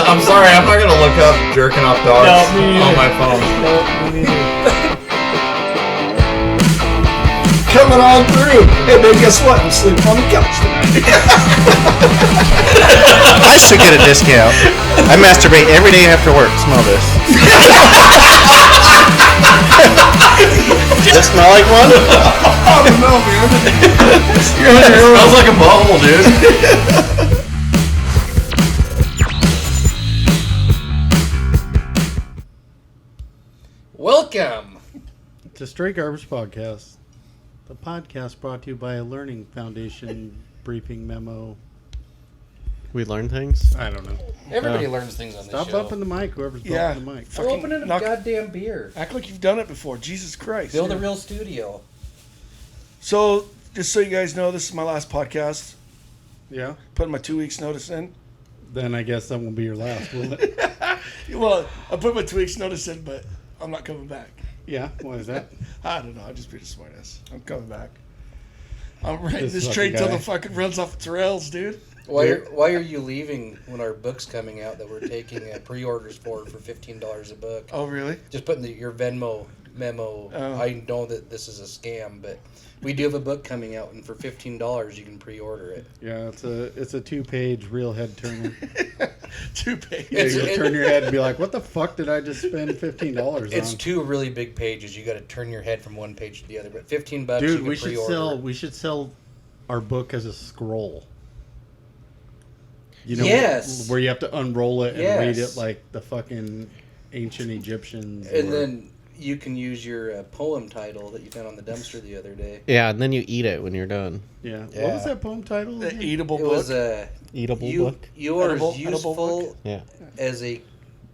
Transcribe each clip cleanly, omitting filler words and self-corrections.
I'm sorry, I'm not gonna look up jerking off dogs on my phone. Coming on through. Hey man, guess what? I'm sleeping on the couch tonight. I should get a discount. I masturbate every day after work. Smell this. Does it smell like one? I don't know, man. It smells like a bubble, dude. Welcome to Stray Garbage Podcast, the podcast brought to you by a Learning Foundation briefing memo. We learn things? I don't know. Everybody learns things on this show. Stop bumping the mic, whoever's bumping the mic. We're opening a goddamn beer. Act like you've done it before. Jesus Christ. Build a real studio. So, just so you guys know, this is my last podcast. Yeah? Putting my 2 weeks notice in. Then I guess that won't be your last, will it? Well, I put my 2 weeks notice in, but I'm not coming back. Yeah? Why is that? I don't know. I'm just being a smartass. I'm coming back. I'm riding This this train fucking till guy. the fucking runs off its rails, dude. Why are you leaving when our book's coming out that we're taking pre-orders for $15 a book? Oh, really? Just putting your Venmo memo. Oh. I know that this is a scam, but we do have a book coming out, and for $15 you can pre-order it. Yeah, it's a 2-page real head turner. 2 pages. It's- You'll turn your head and be like, what the fuck did I just spend $15 on? It's 2 really big pages. You got to turn your head from one page to the other. But $15 you Dude, can we should pre-order. sell our book as a scroll. You know, Yes. where you have to unroll it and read Yes. it like the fucking ancient Egyptians. And or- then you can use your poem title that you found on the dumpster the other day. Yeah, and then you eat it when you're done. Yeah. What Yeah. was that poem title? The again? eatable It book. was Eatable book? You are Edible- as edible book? useful Yeah. as a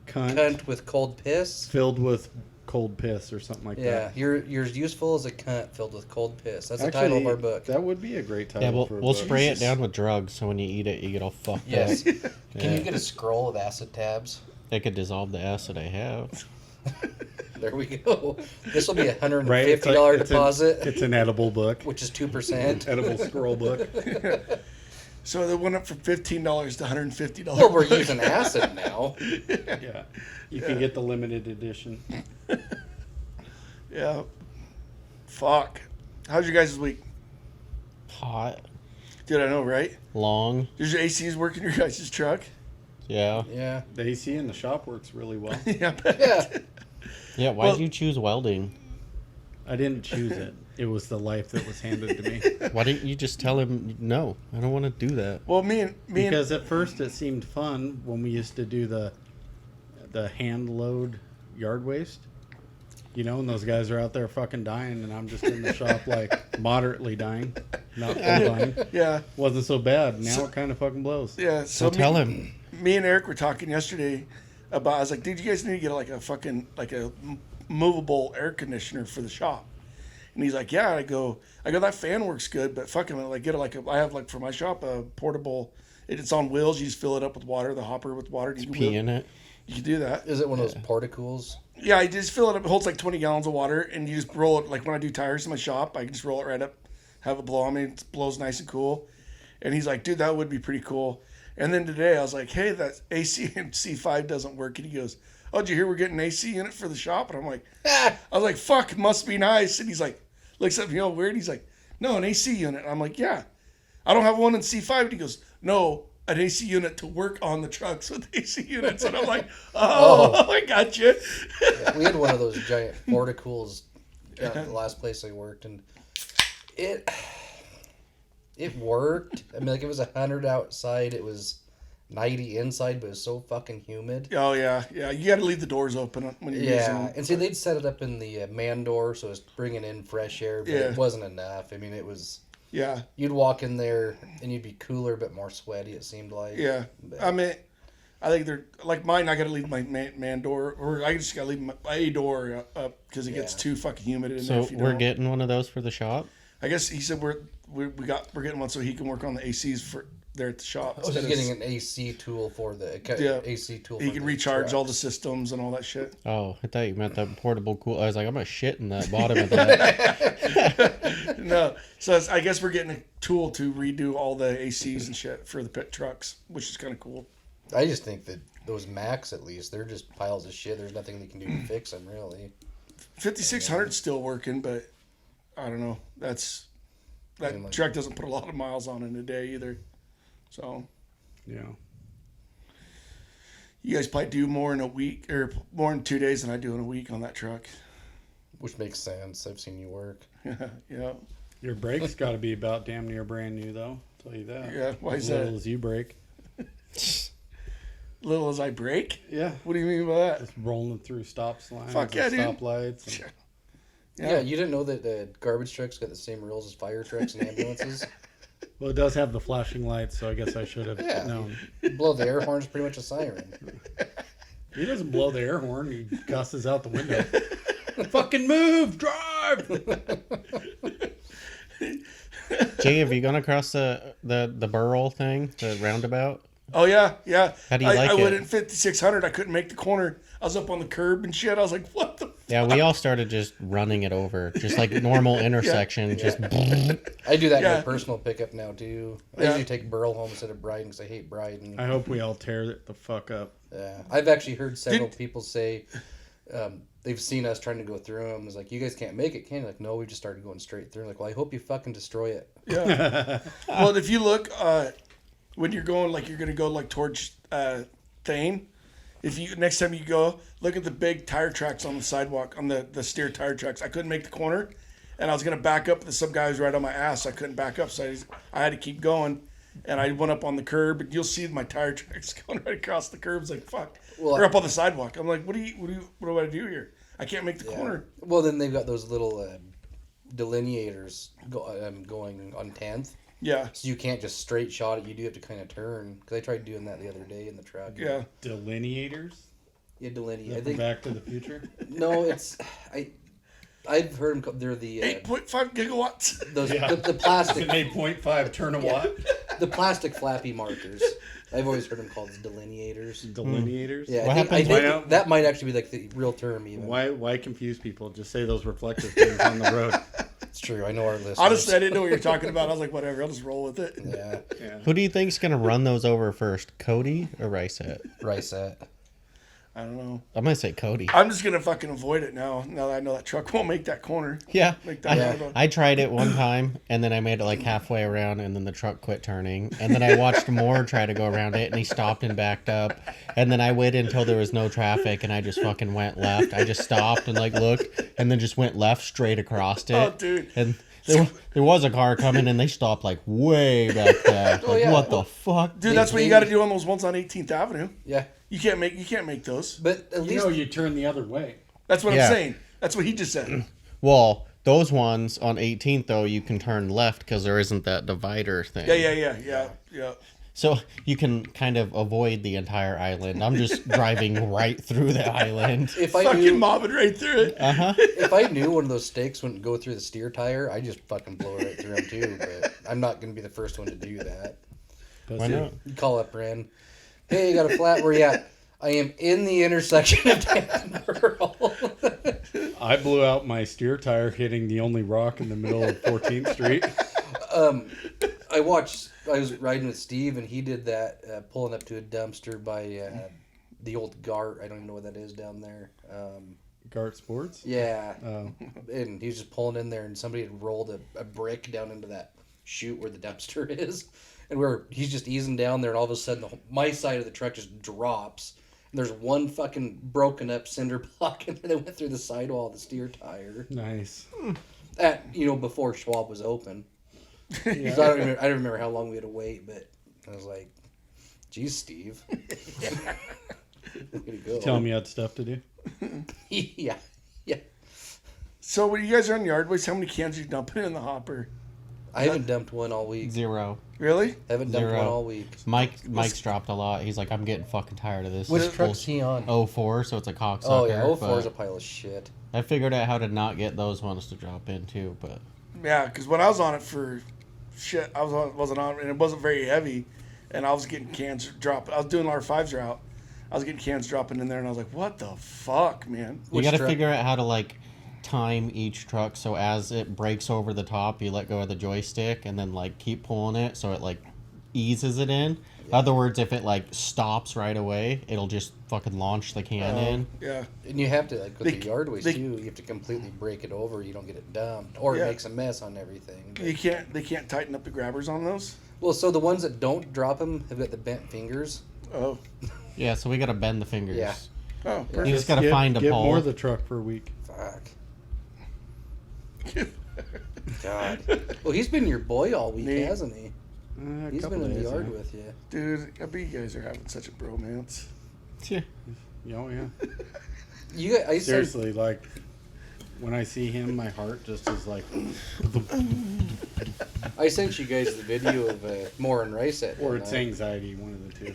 Cunt cunt with cold piss. filled with cold piss or something like Yeah, that. you're as useful as a cunt filled with cold piss. That's the title of our book. That would be a great title. Yeah, we'll, for a we'll book. spray it down with drugs so when you eat it, you get all fucked Yes. up. Can Yeah. you get a scroll with acid tabs? It could dissolve the acid I have. There we go. This will be a $150 Right? It's like- deposit, It's an edible book. which is 2%. Edible scroll book. So they went up from $15 to $150. Well, we're using acid now. Yeah. You can get the limited edition. Yeah. Fuck. How's your guys' week? Hot. Dude, I know, right? Long. Does your ACs work in your guys' truck? Yeah. Yeah. The AC in the shop works really well. Yeah, I bet. Yeah. Yeah, why Well- did you choose welding? I didn't choose it. It was the life that was handed to me. Why didn't you just tell him, no, I don't want to do that? Well, me and Because at first it seemed fun when we used to do the hand load yard waste. You know, and those guys are out there fucking dying, and I'm just in the shop like moderately dying, not full dying. yeah, Wasn't so bad. Now it kind of fucking blows. yeah. So me, tell him. Me and Eric were talking yesterday about. I was like, dude, you guys need to get like a fucking like a movable air conditioner for the shop. And he's like, yeah. I go, that fan works good, but fucking like get it like I have like for my shop a portable. It's on wheels. You just fill it up with water, the hopper with water. You can Pee in it. You can do that. Is it one of those porticools? Yeah, I just fill it up. It holds like 20 gallons of water, and you just roll it. Like when I do tires in my shop, I can just roll it right up, have it blow on me. It blows nice and cool. And he's like, dude, that would be pretty cool. And then today I was like, hey, that AC in C5 doesn't work. And he goes, oh, did you hear we're getting an AC unit for the shop? And I'm like, I was like, fuck, must be nice. And he's like, looks at me all weird. He's like, no, an AC unit. And I'm like, yeah, I don't have one in C5. And he goes, no, an AC unit to work on the trucks with AC units. And I'm like, oh. I got you. Yeah, we had one of those giant porticools at the last place I worked, and it worked. I mean, like it was 100 outside, it was 90 inside, but it was so fucking humid. Oh, yeah. Yeah, you got to leave the doors open when you're using them. And see, they'd set it up in the man door, so it was bringing in fresh air, but Yeah. it wasn't enough. I mean, it was... Yeah, You'd walk in there, and you'd be cooler, but more sweaty, it seemed like. yeah. But- I mean, I think they're like mine. I got to leave my man door, or I just got to leave my a door up because it gets Yeah. too fucking humid in there. So If you we're don't. getting one of those for the shop? I guess he said we're getting one so he can work on the ACs for there at the shop. I was just getting an AC tool for the... Yeah. AC tool He for can the recharge all the trucks. systems and all that shit. Oh, I thought you meant that portable cool. I was like, I'm going to shit in that bottom of that. No, so I guess we're getting a tool to redo all the ACs and shit for the pit trucks, which is kind of cool. I just think that those Macs, at least, they're just piles of shit. There's nothing they can do to fix them, really. 5600's still working, but I don't know. That like- truck doesn't put a lot of miles on in a day either. So Yeah. you guys probably do more in a week or more in 2 days than I do in a week on that truck. Which makes sense. I've seen you work. Yeah. Your brakes got to be about damn near brand new, though. I'll tell you that. Yeah. Why is As little that? as you break. Little as I break? Yeah. What do you mean by that? Just rolling through stop signs, Fuck yeah, and dude. stoplights. And, Yeah. You didn't know that garbage trucks got the same rules as fire trucks and ambulances? well, it does have the flashing lights, so I guess I should have Yeah. known. Blow the air horn's pretty much a siren. He doesn't blow the air horn. He cusses out the window. Fucking move! Drive! Jay, have you gone across the Burrell thing, the roundabout? Oh yeah, yeah. How do you like I went it? in 5600. I couldn't make the corner. I was up on the curb and shit. I was like, what the? Yeah, we all started just running it over, just like normal intersection. Just I do that in Yeah. my personal pickup now, too. I Yeah. usually take Burl home instead of Bryden because I hate Bryden. I hope we all tear it the fuck up. Yeah, I've actually heard several people say they've seen us trying to go through them. It's like, you guys can't make it, can you? Like, no, we just started going straight through. Like, well, I hope you fucking destroy it. Yeah. Well, if you look, when you're going, like you're gonna go like towards Thane, if you next time you go, look at the big tire tracks on the sidewalk on the steer tire tracks. I couldn't make the corner, and I was gonna back up, but some guy was right on my ass. I couldn't back up, so I had to keep going. And I went up on the curb, and you'll see my tire tracks going right across the curb. It's like fuck. Well, Or up on the sidewalk. I'm like, what do I do here? I can't make the corner. Well, then they've got those little delineators going on 10th. Yeah. So you can't just straight shot it. You do have to kind of turn. Because I tried doing that the other day in the truck. Yeah. Delineators? Yeah, delineate. I From think Back to the Future? no, it's I've heard them. They're the 8.5 gigawatts. those Yeah. the plastic 8.5 turn a watt. the plastic flappy markers. I've always heard them called Delineators? delineators. Yeah, What I happens- think that might actually be like the real term. Even Why confuse people? Just say those reflective things on the road. it's true. I know our listeners. Honestly, I didn't know what you were talking about. I was like, whatever, I'll just roll with it. Yeah, Yeah. Who do you think's gonna run those over first, Cody or Rysat? right set. I don't know. I'm gonna say Cody. I'm just gonna fucking avoid it now. Now that I know that truck won't make that corner. Yeah, Make that Yeah. roundabout. I tried it one time, and then I made it like halfway around, and then the truck quit turning. And then I watched Moore try to go around it, and he stopped and backed up. And then I waited until there was no traffic, and I just fucking went left. I just stopped and like looked, and then just went left straight across it. Oh, dude. And there was a car coming, and they stopped like way back there. Like, yeah. what the fuck? Dude, that's what you got to do on those ones on 18th Avenue. Yeah, You can't make those. but at You least know you turn the other way. That's what Yeah. I'm saying. That's what he just said. Well, those ones on 18th though, you can turn left because there isn't that divider thing. Yeah. So you can kind of avoid the entire island. I'm just driving right through the island. if I Fucking knew mobbing right through it. if I knew one of those stakes wouldn't go through the steer tire, I just fucking blow right through them too. But I'm not gonna be the first one to do that. Why not? You call up Ren. Hey, you got a flat? Where you at? I am in the intersection of Dan and Earl. I blew out my steer tire hitting the only rock in the middle of 14th Street. I was riding with Steve, and he did that, pulling up to a dumpster by the old Gart. I don't even know what that is down there. Gart Sports? Yeah. Oh. And he was just pulling in there, and somebody had rolled a brick down into that chute where the dumpster is. And he's just easing down there, and all of a sudden, my side of the truck just drops. And there's one fucking broken up cinder block in there that went through the sidewall of the steer tire. Nice. Before Schwab was open. So I don't remember how long we had to wait, but I was like, geez, Steve. Way to go. Tell me you had stuff to do. Yeah. So when you guys are on yard waste, how many cans are you dumping in the hopper? I haven't dumped one all week. 0. Really? Haven't dumped Zero. one all week. Mike's dropped a lot. He's like, I'm getting fucking tired of this. Which This truck's he on? 04, so it's a cocksucker. Oh, yeah. 04 is but a pile of shit. I figured out how to not get those ones to drop in too, but Yeah, because when I was on it for shit, wasn't on, and it wasn't very heavy, and I was getting cans dropping. I was doing R5's route. I was getting cans dropping in there, and I was like, "What the fuck, man?" you Which got to truck? figure out how to like time each truck so as it breaks over the top, you let go of the joystick and then like keep pulling it so it like eases it in. Other words, if it like stops right away, it'll just fucking launch the can in. Yeah. And you have to, like, with They- the yard waste, they- too, you have to completely break it over. You don't get it dumped. Or Yeah. it makes a mess on everything. They can't tighten up the grabbers on those. Well, so the ones that don't drop them have got the bent fingers. Oh. Yeah, so we gotta bend the fingers. Yeah. Oh. You Perfect. just gotta find a get pole. more of the truck for a week. Fuck. God. Well, he's been your boy all week, Nate. hasn't he? A He's couple been in the days, yard yeah. with you. Dude, I bet you guys are having such a bromance. Yeah. Oh yeah. You, I said, Seriously, like when I see him, my heart just is like. I sent you guys the video of Moore and Ricet. Or it's anxiety, one of the two.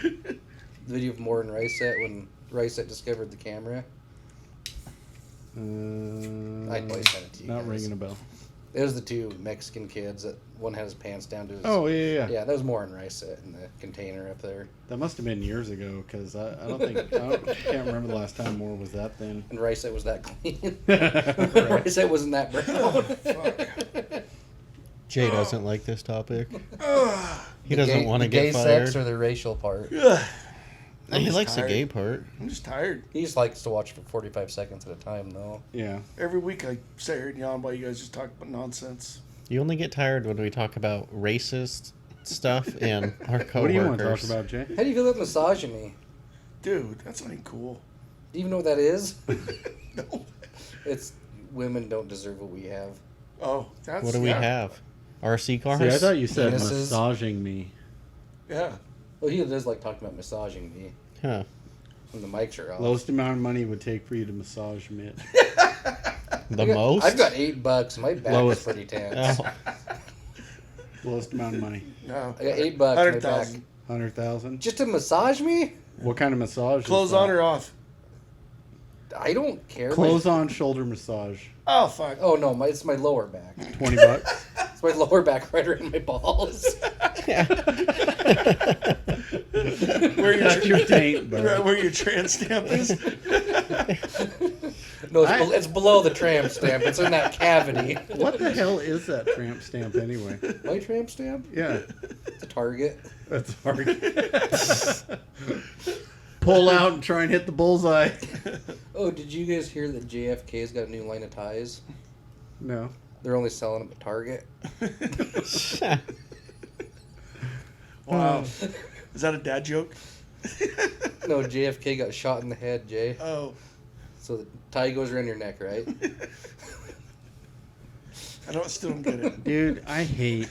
The video of Moore and Ricet when Ricet discovered the camera. I always sent it to you Not guys. ringing a bell. It was the two Mexican kids that one had his pants down to his. Oh yeah. Yeah, that was Moore and Ricet in the container up there. That must have been years ago because I can't remember the last time Moore was that thin. And Ricet was that clean. Right. Ricet wasn't that brown. Jay doesn't like this topic. He doesn't want to the gay get fired. sex or the racial part. He just likes the tired. gay part. I'm just tired. He just likes to watch for 45 seconds at a time, though. Yeah. Every week I sit here and yawn while you guys just talk about nonsense. You only get tired when we talk about racist stuff and our coworkers. What do you want to talk about, Jay? How do you feel about misogyny? Dude, that's not even cool. Do you even know what that is? No. It's women don't deserve what we have. Oh, that's What do we have? RC cars? See, I thought you said Penises. massaging me. Yeah. Well, he does like talking about massaging me Huh. when the mics are off. Lowest amount of money would take for you to massage Mitch. The most? I've got $8. My back Lowest. is pretty tense. Oh. Lowest amount of money. No. I got $8. My back. 100,000. 100,000. Just to massage me? What kind of massage? Clothes is that? on or off? I don't care. Clothes on, shoulder massage. Oh, fuck. Oh no, it's my lower back. $20. It's my lower back right around my balls. Where your, That's your taint, bud. where your trans stamp is? No, it's below the tramp stamp. It's in that cavity. What the hell is that tramp stamp anyway? My tramp stamp? Yeah, It's a Target. that's hard. Pull out and try and hit the bullseye. Oh, did you guys hear that JFK's got a new line of ties? No. They're only selling them at Target. Wow. Is that a dad joke? No, JFK got shot in the head, Jay. Oh. So the tie goes around your neck, right? Still don't get it. Dude, I hate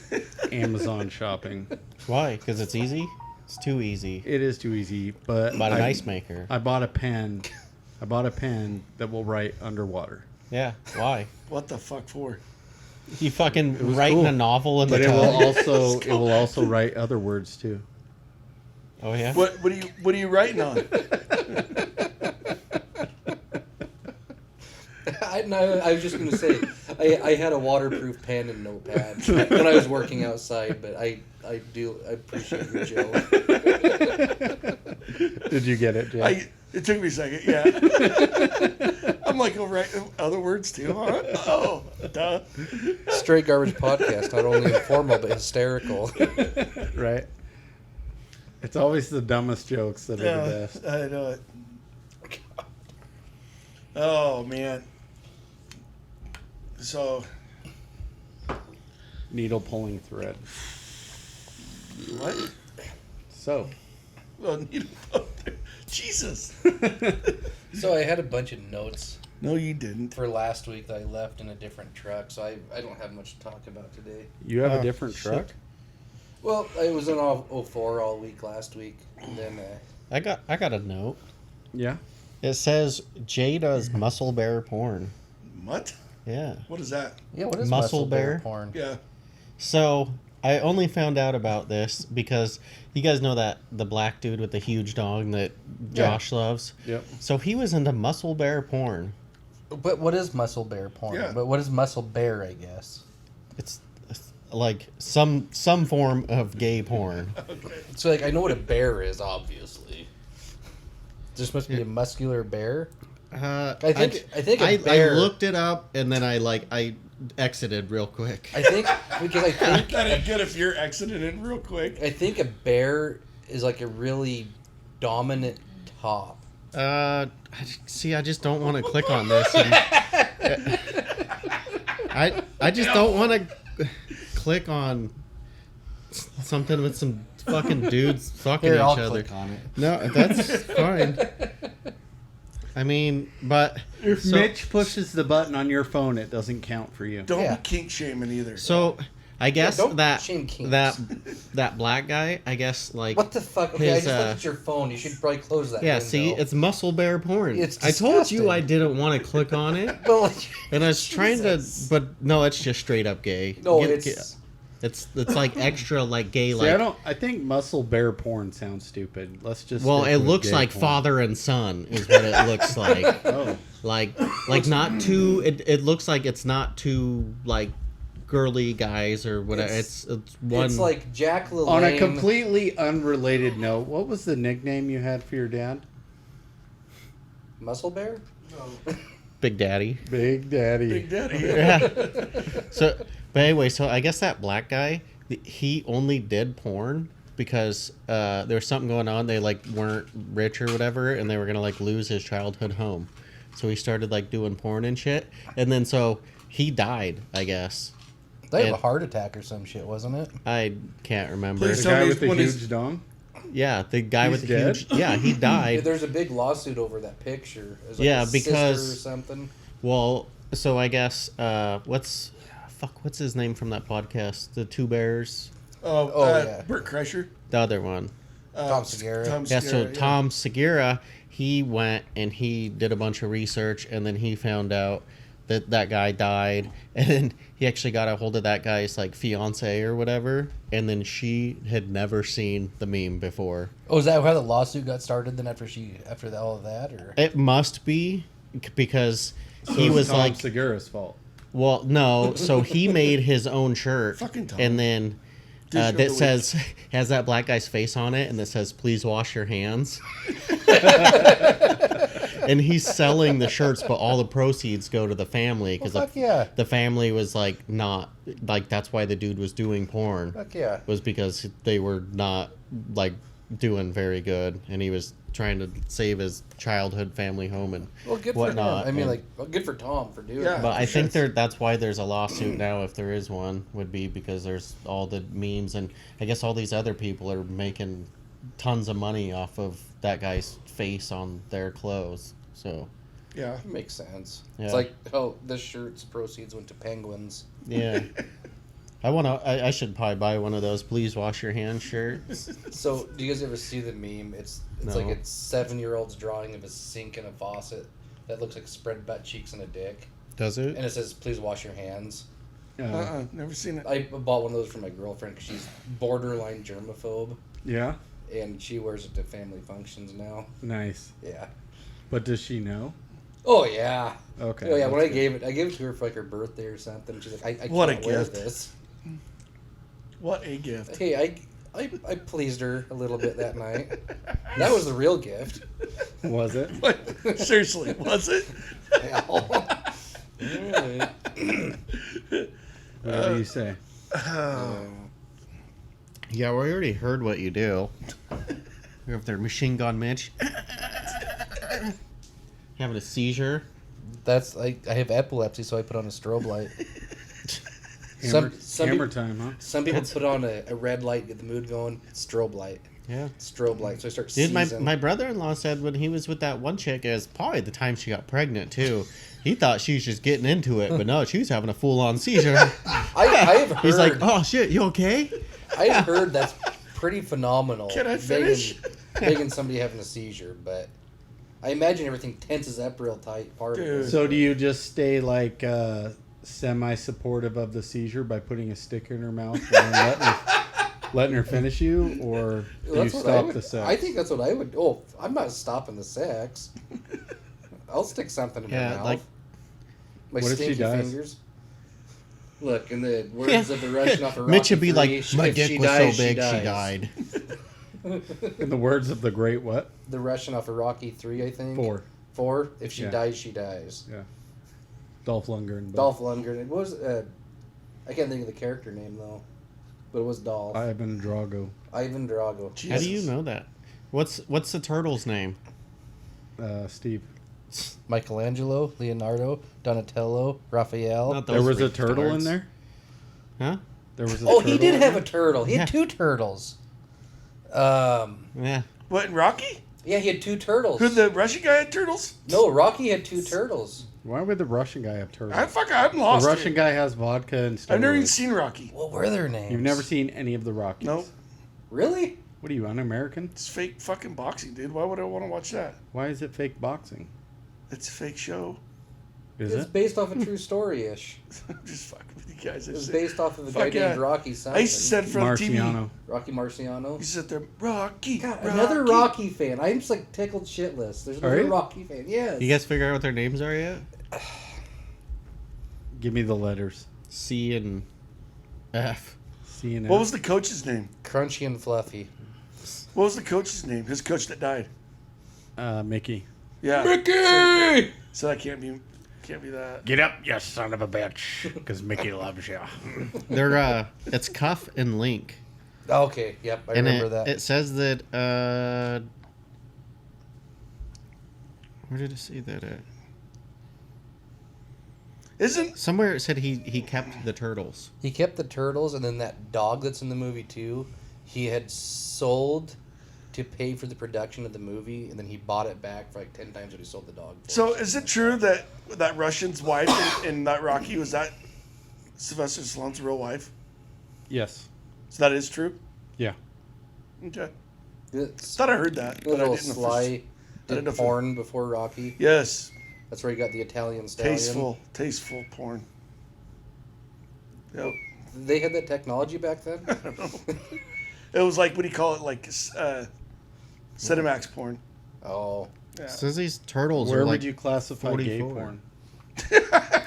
Amazon shopping. Why? Because it's easy? It's too easy. It is too easy, but Bought an ice maker. I bought a pen. I bought a pen that will write underwater. Yeah. Why? What the fuck for? You fucking was writing cool. a novel in the But it will tub? also write other words too. Oh yeah. What are you writing on? I was just going to say, I had a waterproof pen and notepad when I was working outside, but I appreciate your joke. Did you get it, Jay? It took me a second, yeah. I'm like, oh, right, other words too, huh? Oh, duh. Straight Garbage Podcast, not only informal, but hysterical. Right? It's always the dumbest jokes that are the best. I know it. Oh, man. So, Needle pulling thread. what? So, Well, Jesus. So I had a bunch of notes No, you didn't. for last week that I left in a different truck, so I don't have much to talk about today. you have Oh, a different shit. truck? Well, I was in 04 all week last week, and then I got a note. Yeah. It says Jay does muscle bear porn. What? Yeah. What is that? yeah, what is Muscle bear? porn? Yeah. So I only found out about this because you guys know that the black dude with the huge dog that Josh loves. Yep. So he was into muscle bear porn. But what is muscle bear porn? Yeah. But what is muscle bear? I guess. It's like some form of gay porn. So like I know what a bear is, obviously. This must be a muscular bear. I think a I bear. looked it up and then I exited real quick. I think because I think That ain't good if you're exiting real quick. I think a bear is like a really dominant top. I just don't want to click on this. And, I just don't want to click on something with some fucking dudes fucking Here, each I'll other. click on it. No, that's fine. I mean, but If Mitch pushes the button on your phone, it doesn't count for you. Don't Yeah. be kink shaming either. so I guess don't that shame kinks. that black guy, I guess like What the fuck? Okay, I his, just looked at your phone. You should probably close that. yeah, window. see, it's muscle bear porn. It's I told you disgusting. I didn't want to click on it, But like, and I was trying to, Jesus. but no, it's just straight up gay. no, Get- it's It's like extra like gay See, like. I think muscle bear porn sounds stupid. Let's just. Well, stick it with looks gay like porn. father and son is what it looks like. Oh, Like not too. It looks like it's not too like girly guys or whatever. It's one. it's like Jack LaLanne. on a completely unrelated note, what was the nickname you had for your dad? Muscle Bear. Big Daddy. Big Daddy. Big Daddy. Yeah. So, but anyway, so I guess that black guy, he only did porn because there was something going on. They like weren't rich or whatever, and they were gonna like lose his childhood home. So he started like doing porn and shit, and then so he died, I guess. They have And- a heart attack or some shit, wasn't it? I can't remember. Please The tell guy me with the when huge he's- dong. Yeah, the guy He's with the dead? huge. Yeah, he Yeah, died. there's a big lawsuit over that picture. It was like Yeah, his sister because- or something. Well, so I guess what's his name from that podcast? The Two Bears, Oh, yeah. Bert Kreischer. the other one. Tom Segura. Tom Yeah, so Segura, Tom Segura, he went and he did a bunch of research, and then he found out that that guy died, and then he actually got a hold of that guy's like fiance or whatever, and then she had never seen the meme before. Oh, is that how the lawsuit got started? Then after all of that, or It must be because So he it's was Tom like, Segura's fault. well, no, so he made his own shirt, Fucking Tom. and then. Digital That of the says has that black guy's face on it, and that says "Please wash your hands." And he's selling the shirts, but all the proceeds go to the family because fuck yeah, the family was like not like that's why the dude was doing porn fuck yeah. was because they were not like doing very good, and he was trying to save his childhood family home and Well, good whatnot. for him. I mean, and- like, well, good for Tom for doing Yeah. it. but I for sure. think that's why there's a lawsuit now, if there is one, would be because there's all the memes, and I guess all these other people are making tons of money off of that guy's face on their clothes. So, Yeah. Makes sense. Yeah. It's like, oh, this shirt's proceeds went to Penguins. yeah. I should probably buy one of those "Please wash your hands" shirts. So, do you guys ever see the meme? It's No. like a 7-year-old's drawing of a sink and a faucet that looks like spread butt cheeks and a dick, Does it? and it says, "Please wash your hands." Never seen it. I bought one of those for my girlfriend because she's borderline germaphobe, Yeah, and she wears it to family functions now. nice. Yeah. But does she know? Oh yeah. Okay. Oh yeah. When that's I gave it to her for like her birthday or something. She's like, I What a can't wear gift. this. What a gift. Hey, I pleased her a little bit that night. That was the real gift. good. Was it? What? Seriously, was it? What do you say? Yeah, we already heard what you do. You're up there, Machine Gun Mitch. Having a seizure. That's I have epilepsy, so I put on a strobe light. Hammer, Some hammer people- time, huh? Some people put on a red light, get the mood going. Strobe light, Yeah. strobe light. So I start Dude, seizing. my brother-in-law said when he was with that one chick, it was probably the time she got pregnant, too. He thought she was just getting into it, but no, she was having a full-on seizure. I have heard. He's like, oh, shit, you okay? I've heard that's pretty phenomenal. Can I finish? Begging somebody having a seizure, but I imagine everything tenses up real tight. Part of Dude. it. So do you just stay like semi-supportive of the seizure by putting a stick in her mouth and then letting her finish you, or do you That's what I stop would- the sex? I think that's what I would. Oh, I'm not stopping the sex. I'll stick something in my Yeah, mouth. like- My What if she stinky dies? fingers. Look, in the words of the Russian off of Rocky Mitch would be like, 3, my if dick she was dies, so big, she dies. died. In the words of the great what? The Russian off of Rocky 3, I think. 4. 4. If she Yeah. dies, she dies. Yeah. Dolph Lundgren. but Dolph Lundgren. It was. I can't think of the character name though, but it was Dolph. Ivan Drago. Ivan Drago. How do you know that? What's the turtle's name? Steve. Michelangelo, Leonardo, Donatello, Raphael. Not There those was a retards. turtle in there? Huh? There was a Oh, turtle he did in have there? a turtle. He had Yeah. 2 turtles. Yeah. What, in Rocky? Yeah, he had 2 turtles. Who, the Russian guy had turtles? No, Rocky had 2 turtles. Why would the Russian guy have turtles? I'm The lost. Russian here. guy has vodka and steroids. I've never even seen Rocky. What were their names? You've never seen any of the Rockies? No, Really? What are you, un-American? it's fake fucking boxing, dude. Why would I want to watch that? Why is it fake boxing? It's a fake show. Is It's it? based off a true story-ish. I'm just fucking with you guys. It was based off of a guy Fuck yeah. named Rocky I something. used to sit in front of the TV. Marciano. Rocky Marciano. You sit there, Rocky. God, Rocky. another Rocky fan. I'm just like tickled shitless. There's another Are you? Rocky fan. Yes. You guys figure out what their names are yet? Give me the letters. C and F. C and What F. was the coach's name? Crunchy and fluffy. What was the coach's name? His coach that died. Mickey. Yeah. Mickey! So that can't be that. Get up, you son of a bitch, because Mickey loves you. They're it's Cuff and Link. Okay, yep, I And remember that. it says that where did it say that at? Isn't Somewhere it said he kept the turtles. He kept the turtles, and then that dog that's in the movie too, he had sold to pay for the production of the movie, and then he bought it back for like 10 times what he sold the dog for. so? Is it true that that Russian's wife in that Rocky was that Sylvester Stallone's real wife? Yes. So that is true. Yeah. Okay. It's Thought I heard that, a but I little didn't know. Sly didn't did know if- porn before Rocky. Yes, That's where he got the Italian stallion. tasteful porn. Yep. They had that technology back then. I don't know. It was like, what do you call it? Like Cinemax porn. Oh, Yeah. It says these turtles Where are would like you classify gay 44. porn?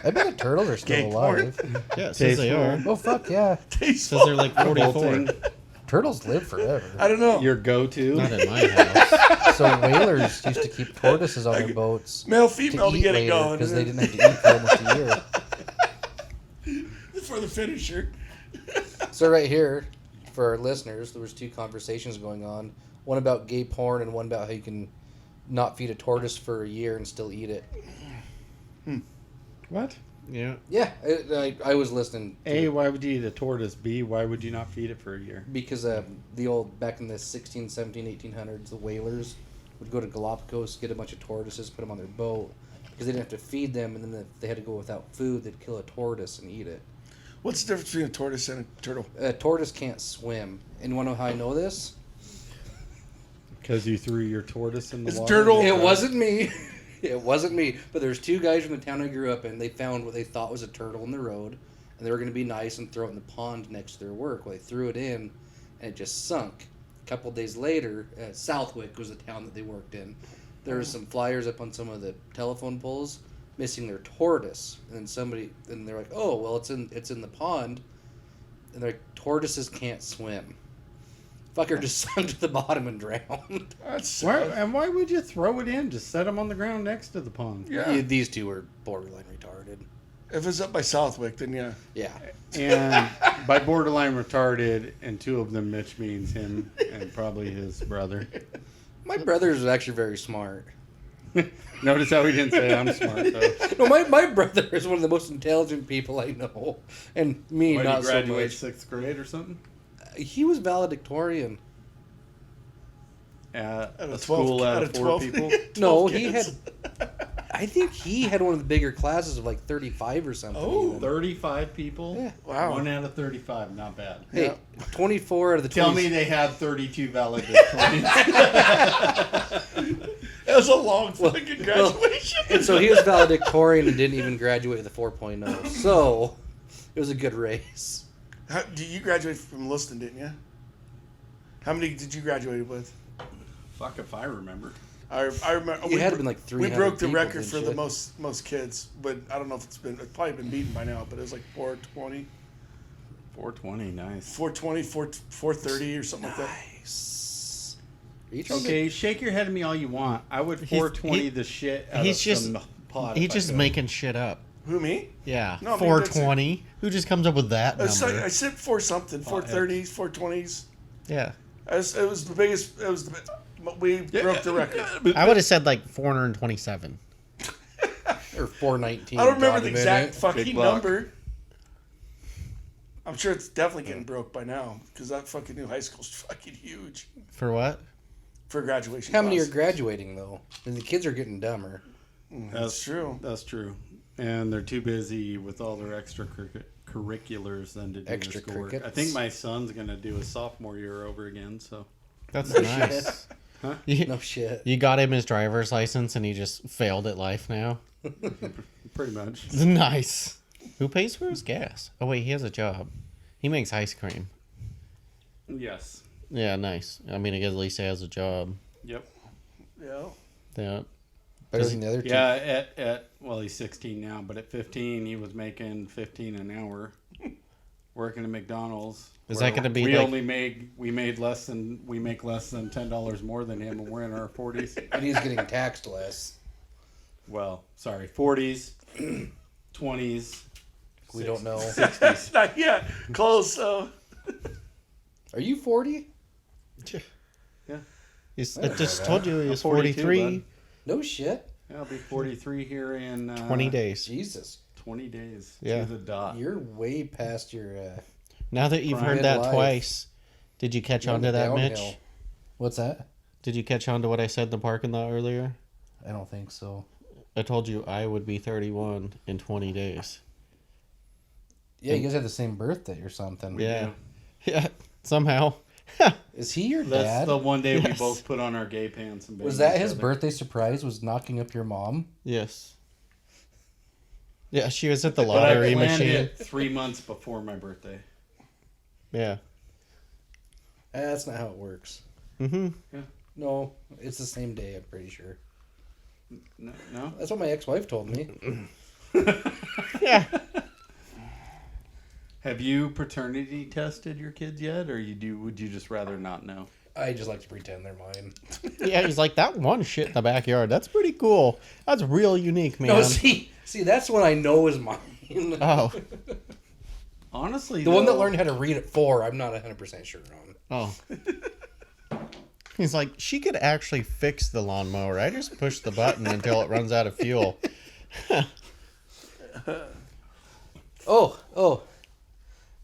I bet the turtles are still Gay porn? alive. yeah, it says they Tasteful. are. Oh fuck yeah, It says Tasteful. they're like 44. Revolting. turtles live forever. I don't know. Your go-to? Not in my house. So whalers used to keep tortoises on their boats Male, female to eat get it later going. because they didn't have to eat for almost a year. For the finisher. So right here, for our listeners, there was 2 conversations going on. One about gay porn and one about how you can not feed a tortoise for a year and still eat it. What? Yeah. Yeah, I was listening. To A, it why would you eat a tortoise? B, why would you not feed it for a year? because the old, back in the 16, 17, 1800s, the whalers would go to Galapagos, get a bunch of tortoises, put them on their boat, because they didn't have to feed them, and then if they had to go without food, they'd kill a tortoise and eat it. What's the difference between a tortoise and a turtle? A tortoise can't swim. And you want to know how I know this? Because you threw your tortoise in the It's water? turtle. It wasn't me. It wasn't me. But there's 2 guys from the town I grew up in. They found what they thought was a turtle in the road, and they were going to be nice and throw it in the pond next to their work. Well, they threw it in, and it just sunk. A couple days later, Southwick was the town that they worked in. There was some flyers up on some of the telephone poles missing their tortoise, and then they're like, "Oh, well, it's in the pond," and they're like, "Tortoises can't swim." Fucker just sunk to the bottom and drowned. That's Why, sad. and why would you throw it in? Just set them on the ground next to the pond. Yeah. These 2 were borderline retarded. If it's up by Southwick, then yeah. Yeah. And by borderline retarded, and 2 of them, Mitch means him and probably his brother. My brother's actually very smart. Notice how he didn't say I'm smart, though. No, my brother is one of the most intelligent people I know, and me Why, did not he so graduate much. 6th grade or something? He was valedictorian. At Out a of 12 school out of 4 12 people? 12 No, he kids. I think he had one of the bigger classes of like 35 or something. Oh. even. 35 people? Yeah. Wow. 1 out of 35, not bad. Hey, 24 out of the Tell 20 me they had 32 valedictorians. That was a long fucking graduation. And so he was valedictorian and didn't even graduate with a 4.0. So it was a good race. You graduated from Liston, didn't you? How many did you graduate with? Fuck if I remember. I remember. You had to been like We 300 broke the people, record didn't for you? the most kids, but I don't know if it's probably been beaten by now. But it was like 420, 420, nice. 420, 430 or something like that. Nice. Are you trying to- Okay, shake your head at me all you want. I would 420 the shit out he's of just- some pot. He's if I just could. making shit up. Who, me? Yeah, No, maybe that's 420. Who just comes up with that number? I said 4 something, 430s, 420s. Yeah. It was the biggest. We broke the record. I would have said like 427. Or 419. I don't remember the God, exact man. fucking number. I'm sure it's definitely getting broke by now because that fucking new high school's fucking huge For what? for graduation. How many are classes. graduating though? And the kids are getting dumber. That's true. That's true. And they're too busy with all their extracurriculars than to do the schoolwork. I think my son's going to do his sophomore year over again, so. That's nice. Huh? No shit. You got him his driver's license and he just failed at life now? Pretty much. Nice. Who pays for his gas? Oh, wait, he has a job. He makes ice cream. Yes. Yeah, nice. I mean, I guess at least he has a job. Yep. Yeah. Yeah. Better than the other two. Yeah, well, he's 16 now, but at 15, he was making 15 an hour working at McDonald's. Is that going to be we make less than $10 more than him, and we're in our 40s. And he's getting taxed less. Well, sorry, 40s, 20s. We don't know. 60s. Not yet. Close. So. Are you 40? Yeah. I just told you he was 42, 43. bud. No shit. I'll be 43 here in 20 days. Jesus. 20 days Yeah. to the dot. You're way past your Now that you've heard Prime that life. twice, did you catch on to that, downhill. Mitch? What's that? Did you catch on to what I said in the parking lot earlier? I don't think so. I told you I would be 31 in 20 days. Yeah, you guys have the same birthday or something. Yeah. Yeah, somehow. Is he your That's dad? the one day we Yes. both put on our gay pants and Was banged that each his other. birthday surprise? Was knocking up your mom? Yes. Yeah, she was at the But I lottery planned machine. it 3 months before my birthday. Yeah. That's not how it works. Mm-hmm. No, it's the same day. I'm pretty sure. No? That's what my ex-wife told me. Yeah. Have you paternity tested your kids yet, or would you just rather not know? I just like to pretend they're mine. Yeah, he's like, that one shit in the backyard, that's pretty cool. That's real unique, man. No, see, that's one I know is mine. Oh. Honestly, The one that learned how to read at 4, I'm not 100% sure on. Oh. He's like, she could actually fix the lawnmower. I just push the button until it runs out of fuel. Oh.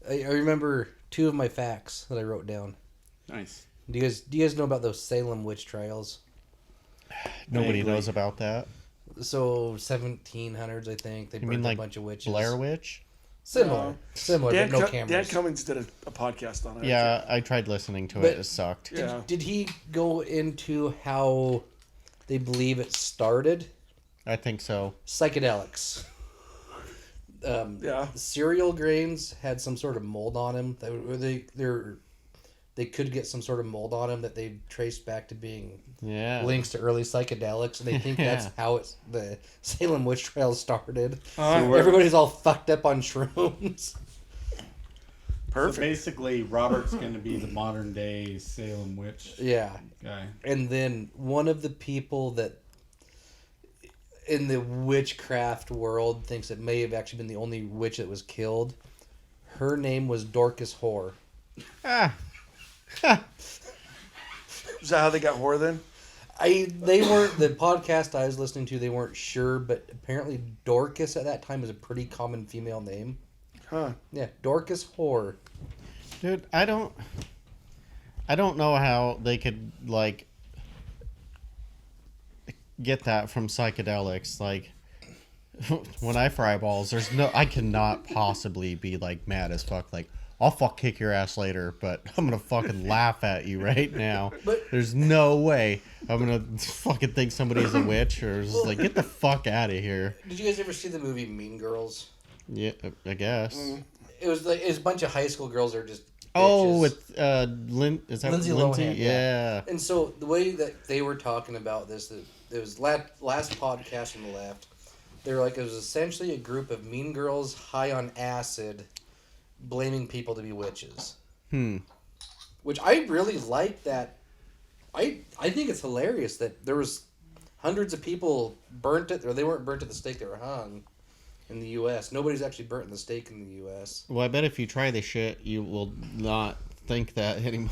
I remember 2 of my facts that I wrote down. Nice. Do you guys know about those Salem witch trials? Nobody Vaguely. knows about that. So 1700s, I think they You burned mean a like bunch of witches. Blair Witch? Similar, Dan, but no cameras. Dan Cummings did a podcast on it. Yeah, I tried listening to But- it. It sucked. Yeah. Did he go into how they believe it started? I think so. Psychedelics. Yeah. Cereal grains had some sort of mold on them. They could get some sort of mold on them that they traced back to being Yeah. links to early psychedelics, and they think that's Yeah. how the Salem witch trials started. So Everybody's all fucked up on shrooms. Perfect. So basically, Robert's going to be the modern day Salem witch Yeah. guy. And then one of the people that in the witchcraft world thinks it may have actually been the only witch that was killed. Her name was Dorcas Whore. Ah. Is that how they got whore then? They weren't the podcast I was listening to. They weren't sure, but apparently Dorcas at that time was a pretty common female name. Huh. Yeah, Dorcas Whore. Dude, I don't know how they could like get that from psychedelics. Like when I fry balls, I cannot possibly be like mad as fuck. Like I'll kick your ass later, but I'm gonna fucking laugh at you right now. But- There's no way I'm gonna fucking think somebody's a witch or just like get the fuck out of here. Did you guys ever see the movie Mean Girls? Yeah, I guess. It was a bunch of high school girls that are just Oh, bitches. with is that Lindsay Lindsay? Lohan, Yeah. And so the way that they were talking about this, it was last podcast on the left. They were like, it was essentially a group of mean girls high on acid, blaming people to be witches. Which I really like that. I think it's hilarious that there was hundreds of people burnt it, or they weren't burnt at the stake; they were hung in the U.S. Nobody's actually burnt the steak in the U.S. Well, I bet if you try the shit, you will not think that anymore.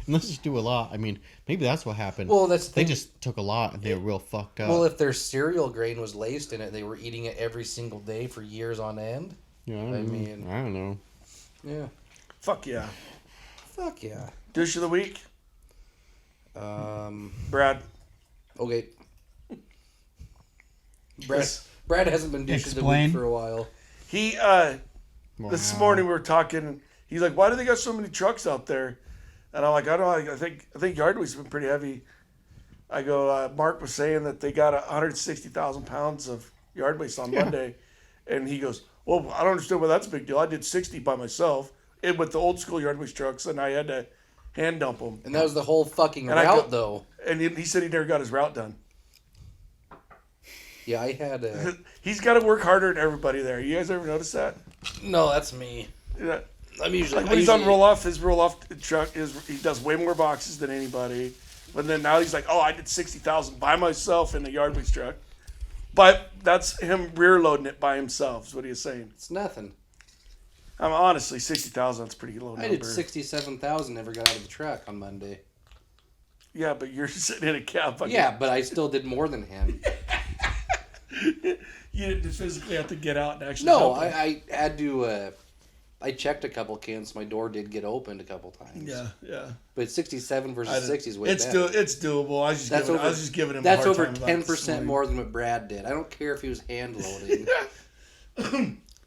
Unless you do a lot. I mean, maybe that's what happened. Well, that's the they thing. just took a lot and they were real fucked up. Well, if their cereal grain was laced in it, they were eating it every single day for years on end. yeah, I mean, I don't know. Yeah. Fuck yeah. Fuck yeah. Dish of the week, Brad. Okay. Yes. Brad hasn't been dish of the Explain. week for a while. He this Wow. morning we were talking. He's like, "Why do they got so many trucks out there?" And I'm like, "I don't know. I think yard waste's been pretty heavy." I go, Mark was saying that they got 160,000 pounds of yard waste on Monday, and he goes, "Well, I don't understand why that's a big deal. I did 60 by myself with the old school yard waste trucks, and I had to hand dump them." And that was the whole fucking And I route, go- though. And he said he never got his route done. Yeah, I had a... He's got to work harder than everybody there. You guys ever notice that? No, that's me. Yeah. I'm usually... Like when he's on roll off, his roll off truck he does way more boxes than anybody. But then now he's like, "Oh, I did 60,000 by myself in a yard waste truck." But that's him rear loading it by himself. Is what he is saying. It's nothing. Honestly, 60,000 that's a pretty low number. I did 67,000, never got out of the truck on Monday. Yeah, but you're sitting in a cab. Yeah, but I still did more than him. You didn't physically have to get out and actually. No, help him. I had to... I checked a couple cans. My door did get opened a couple times. Yeah. But 67 versus 60 is way it's better. it's doable. I was just giving him. A That's hard over time about it this 10% morning. more than what Brad did. I don't care if he was hand loading.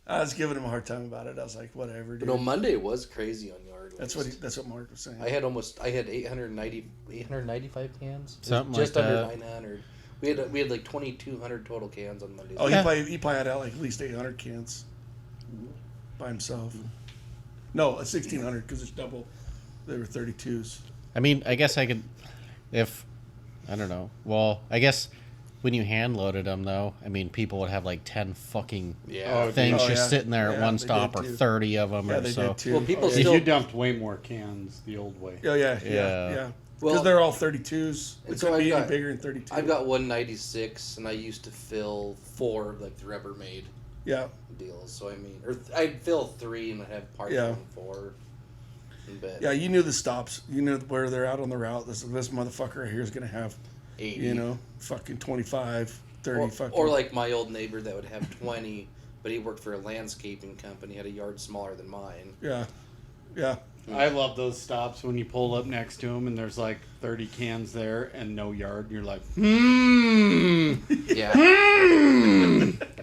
I was giving him a hard time about it. I was like, whatever, dude. But no, Monday was crazy on yard waste. That's what Mark was saying. I had 895 cans. Something just like under that. 900. We had like 2,200 total cans on Monday. Oh, Yeah. he probably had out like at least 800 cans by himself. No, 1,600 because it's double. They were 32s. I mean, I guess I could, if, I don't know. Well, I guess when you hand loaded them, though, I mean, people would have like 10 fucking Yeah. things Oh, just yeah. sitting there at Yeah, one they stop, did or too. 30 of them, Yeah, or they so. did too. Well, people Oh, yeah. still- You dumped way more cans the old way. Oh yeah. Yeah. Because Well- they're all 32s. And It so couldn't I've be any got- bigger than 32. I've got 196, and I used to fill 4 of like the Rubbermaid Yeah. deals. So I mean, or I'd fill 3 and I'd have parts Yeah. on 4. But Yeah, you knew the stops. You knew where they're out on the route. This motherfucker right here is gonna have, 80. fucking 25, 30 fucking. Or like my old neighbor that would have 20, but he worked for a landscaping company, had a yard smaller than mine. Yeah. Yeah. I love those stops when you pull up next to them and there's like 30 cans there and no yard. And you're like, Yeah.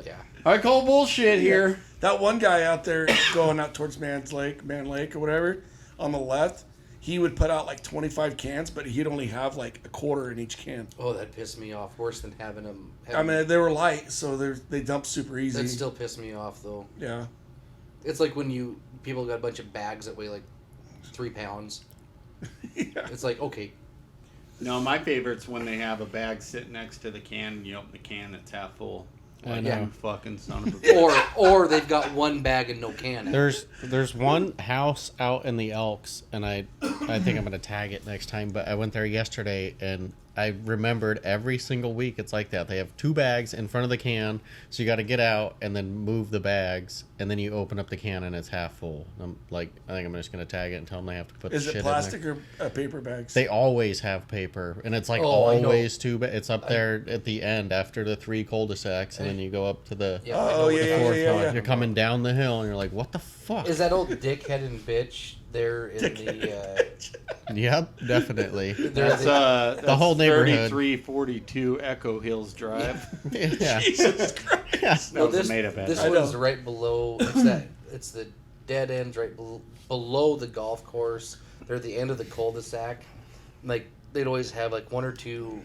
Yeah. I call bullshit here. That one guy out there going out towards Man Lake or whatever, on the left, he would put out like 25 cans, but he'd only have like a quarter in each can. Oh, that pissed me off. Worse than having them. I mean, they were light, so they dump super easy. That still pissed me off though. Yeah. It's like when people got a bunch of bags that weigh like 3 pounds. Yeah. It's like, okay, No, my favorite's when they have a bag sitting next to the can and you open the can, it's half full. I Like, know. you fucking son of a bitch. or they've got one bag and no can. There's one house out in the Elks, and I think I'm gonna tag it next time. But I went there yesterday, and I remembered every single week it's like that. They have 2 bags in front of the can, so you got to get out and then move the bags, and then you open up the can and it's half full. I'm like, I think I'm just gonna tag it and tell them they have to put Is the it shit plastic in there. or paper bags? They always have paper, and it's like Oh, I know. always 2. But it's up there at the end after the 3 cul-de-sacs, and then you go up to the Yeah, I know Oh, what yeah, the yeah, fourth yeah, one. yeah. You're coming down the hill, and you're like, what the fuck? Is that old dickhead and bitch there in the Yep, definitely. That's, The that's whole neighborhood. 3342 Echo Hills Drive. Yeah. Jesus Christ. Yeah. That was a made-up this address. one's right below. It's the dead ends right below the golf course. They're at the end of the cul-de-sac. Like they'd always have like 1 or 2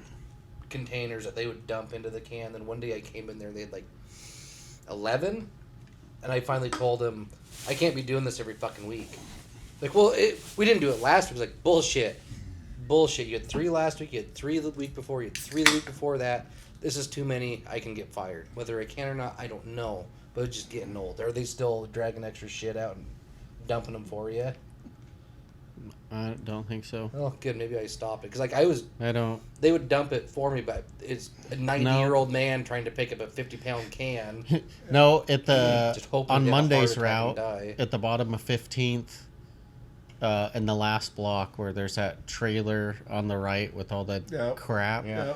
containers that they would dump into the can. Then one day I came in there, they had like 11, and I finally told them I can't be doing this every fucking week. Like, well, we didn't do it last week. It was like bullshit. You had 3 last week. You had 3 the week before. You had 3 the week before that. This is too many. I can get fired. Whether I can or not, I don't know. But it's just getting old. Are they still dragging extra shit out and dumping them for you? I don't think so. Oh, good. Maybe I stop it because like I don't. they would dump it for me, but it's a 90-year-old man trying to pick up a 50-pound can. No, at the Just hoping on to get a heart Monday's attack route and die. at the bottom of 15th, in the last block where there's that trailer on the right with all that Yep. crap. Yeah.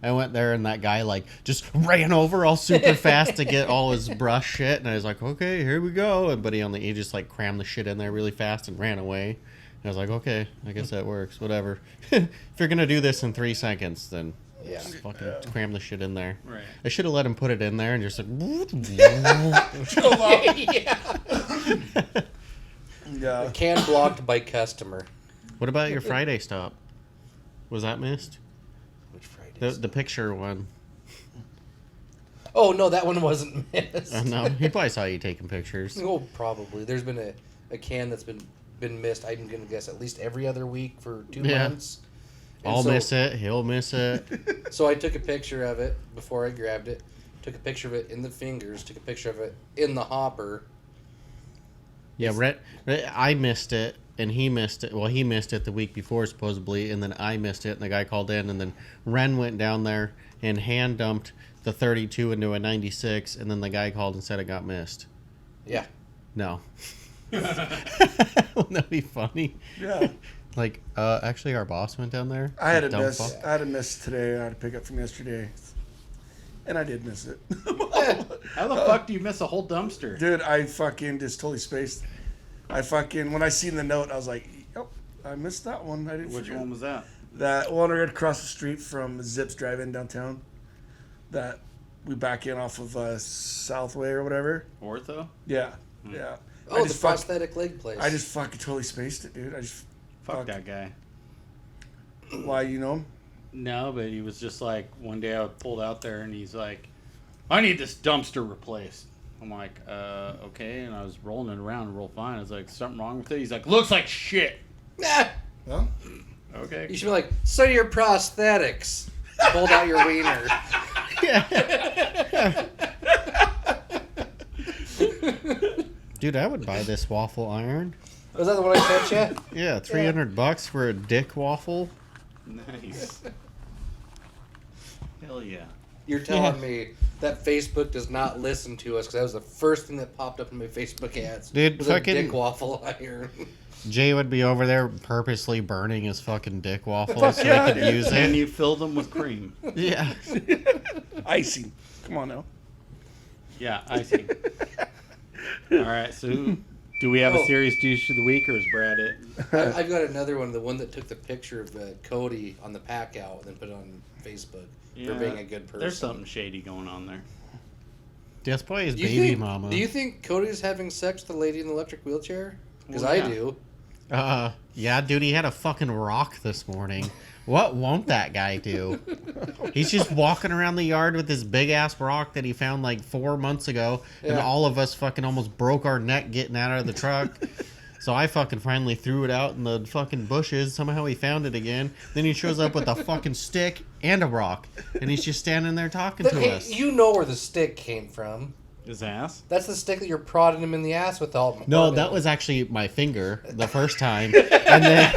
I went there and that guy like just ran over all super fast to get all his brush shit, and I was like, okay, here we go. And but he just like crammed the shit in there really fast and ran away. And I was like, okay, I guess that works. Whatever. If you're gonna do this in 3 seconds, then Yeah. just fucking cram the shit in there. Right. I should have let him put it in there and just like. Yeah. Can blocked by customer. What about your Friday stop? Was that missed? Which Friday? The picture one. Oh no, that one wasn't missed. No, he probably saw you taking pictures. Oh, probably. There's been a can that's been missed. I'm gonna guess at least every other week for 2 Yeah. months. And I'll so- miss it. He'll miss it. So I took a picture of it before I grabbed it. Took a picture of it in the fingers. Took a picture of it in the hopper. Yeah, Rhett, I missed it, and he missed it. Well, he missed it the week before, supposedly, and then I missed it, and the guy called in, and then Ren went down there and hand dumped the 32 into a 96, and then the guy called and said it got missed. Yeah. No. Wouldn't that be funny? Yeah. Like, actually, our boss went down there. I had a Dumb miss. fuck. I had a miss today. I had to pick up from yesterday, and I did miss it. How the fuck do you miss a whole dumpster? Dude, I fucking just totally spaced. When I seen the note, I was like, "Yep, I missed that one. I didn't." Which forget." one was that? That one right across the street from Zips Drive-In downtown. That we back in off of Southway or whatever. Ortho? Yeah, yeah. Oh, the prosthetic leg place. I just fucking totally spaced it, dude. I just Fuck that guy. Why, you know him? No, but he was just like, one day I pulled out there and he's like, I need this dumpster replaced. I'm like, okay. And I was rolling it around real fine. I was like, something wrong with it? He's like, looks like shit. Nah. Huh? Okay. You should be like, so your prosthetics. Pulled out your wiener. Dude, I would buy this waffle iron. Was that the one I sent you? Yeah, $300 for a dick waffle. Nice. Hell yeah. You're telling me that Facebook does not listen to us because that was the first thing that popped up in my Facebook ads. Dude, was a fucking- dick waffle iron. Jay would be over there purposely burning his fucking dick waffles so he could use And it. you filled them with cream. Yeah. Icing. Come on now. Yeah, I see. All right, so do we have a serious douche of the week, or is Brad it? I've got another one, the one that took the picture of Cody on the pack out and then put it on Facebook for being a good person. There's something shady going on there. That's probably his Do you baby think, mama. Do you think Cody's having sex with the lady in the electric wheelchair? Because Well, I yeah. do. Yeah, dude, he had a fucking rock this morning. What won't that guy do? He's just walking around the yard with this big ass rock that he found like 4 months ago, and Yeah. all of us fucking almost broke our neck getting out of the truck. So I fucking finally threw it out in the fucking bushes. Somehow he found it again. Then he shows up with a fucking stick and a rock, and he's just standing there talking to Hey, us. you know where the stick came from. His ass? That's the stick that you're prodding him in the ass with all. No, that was actually my finger the first time, and then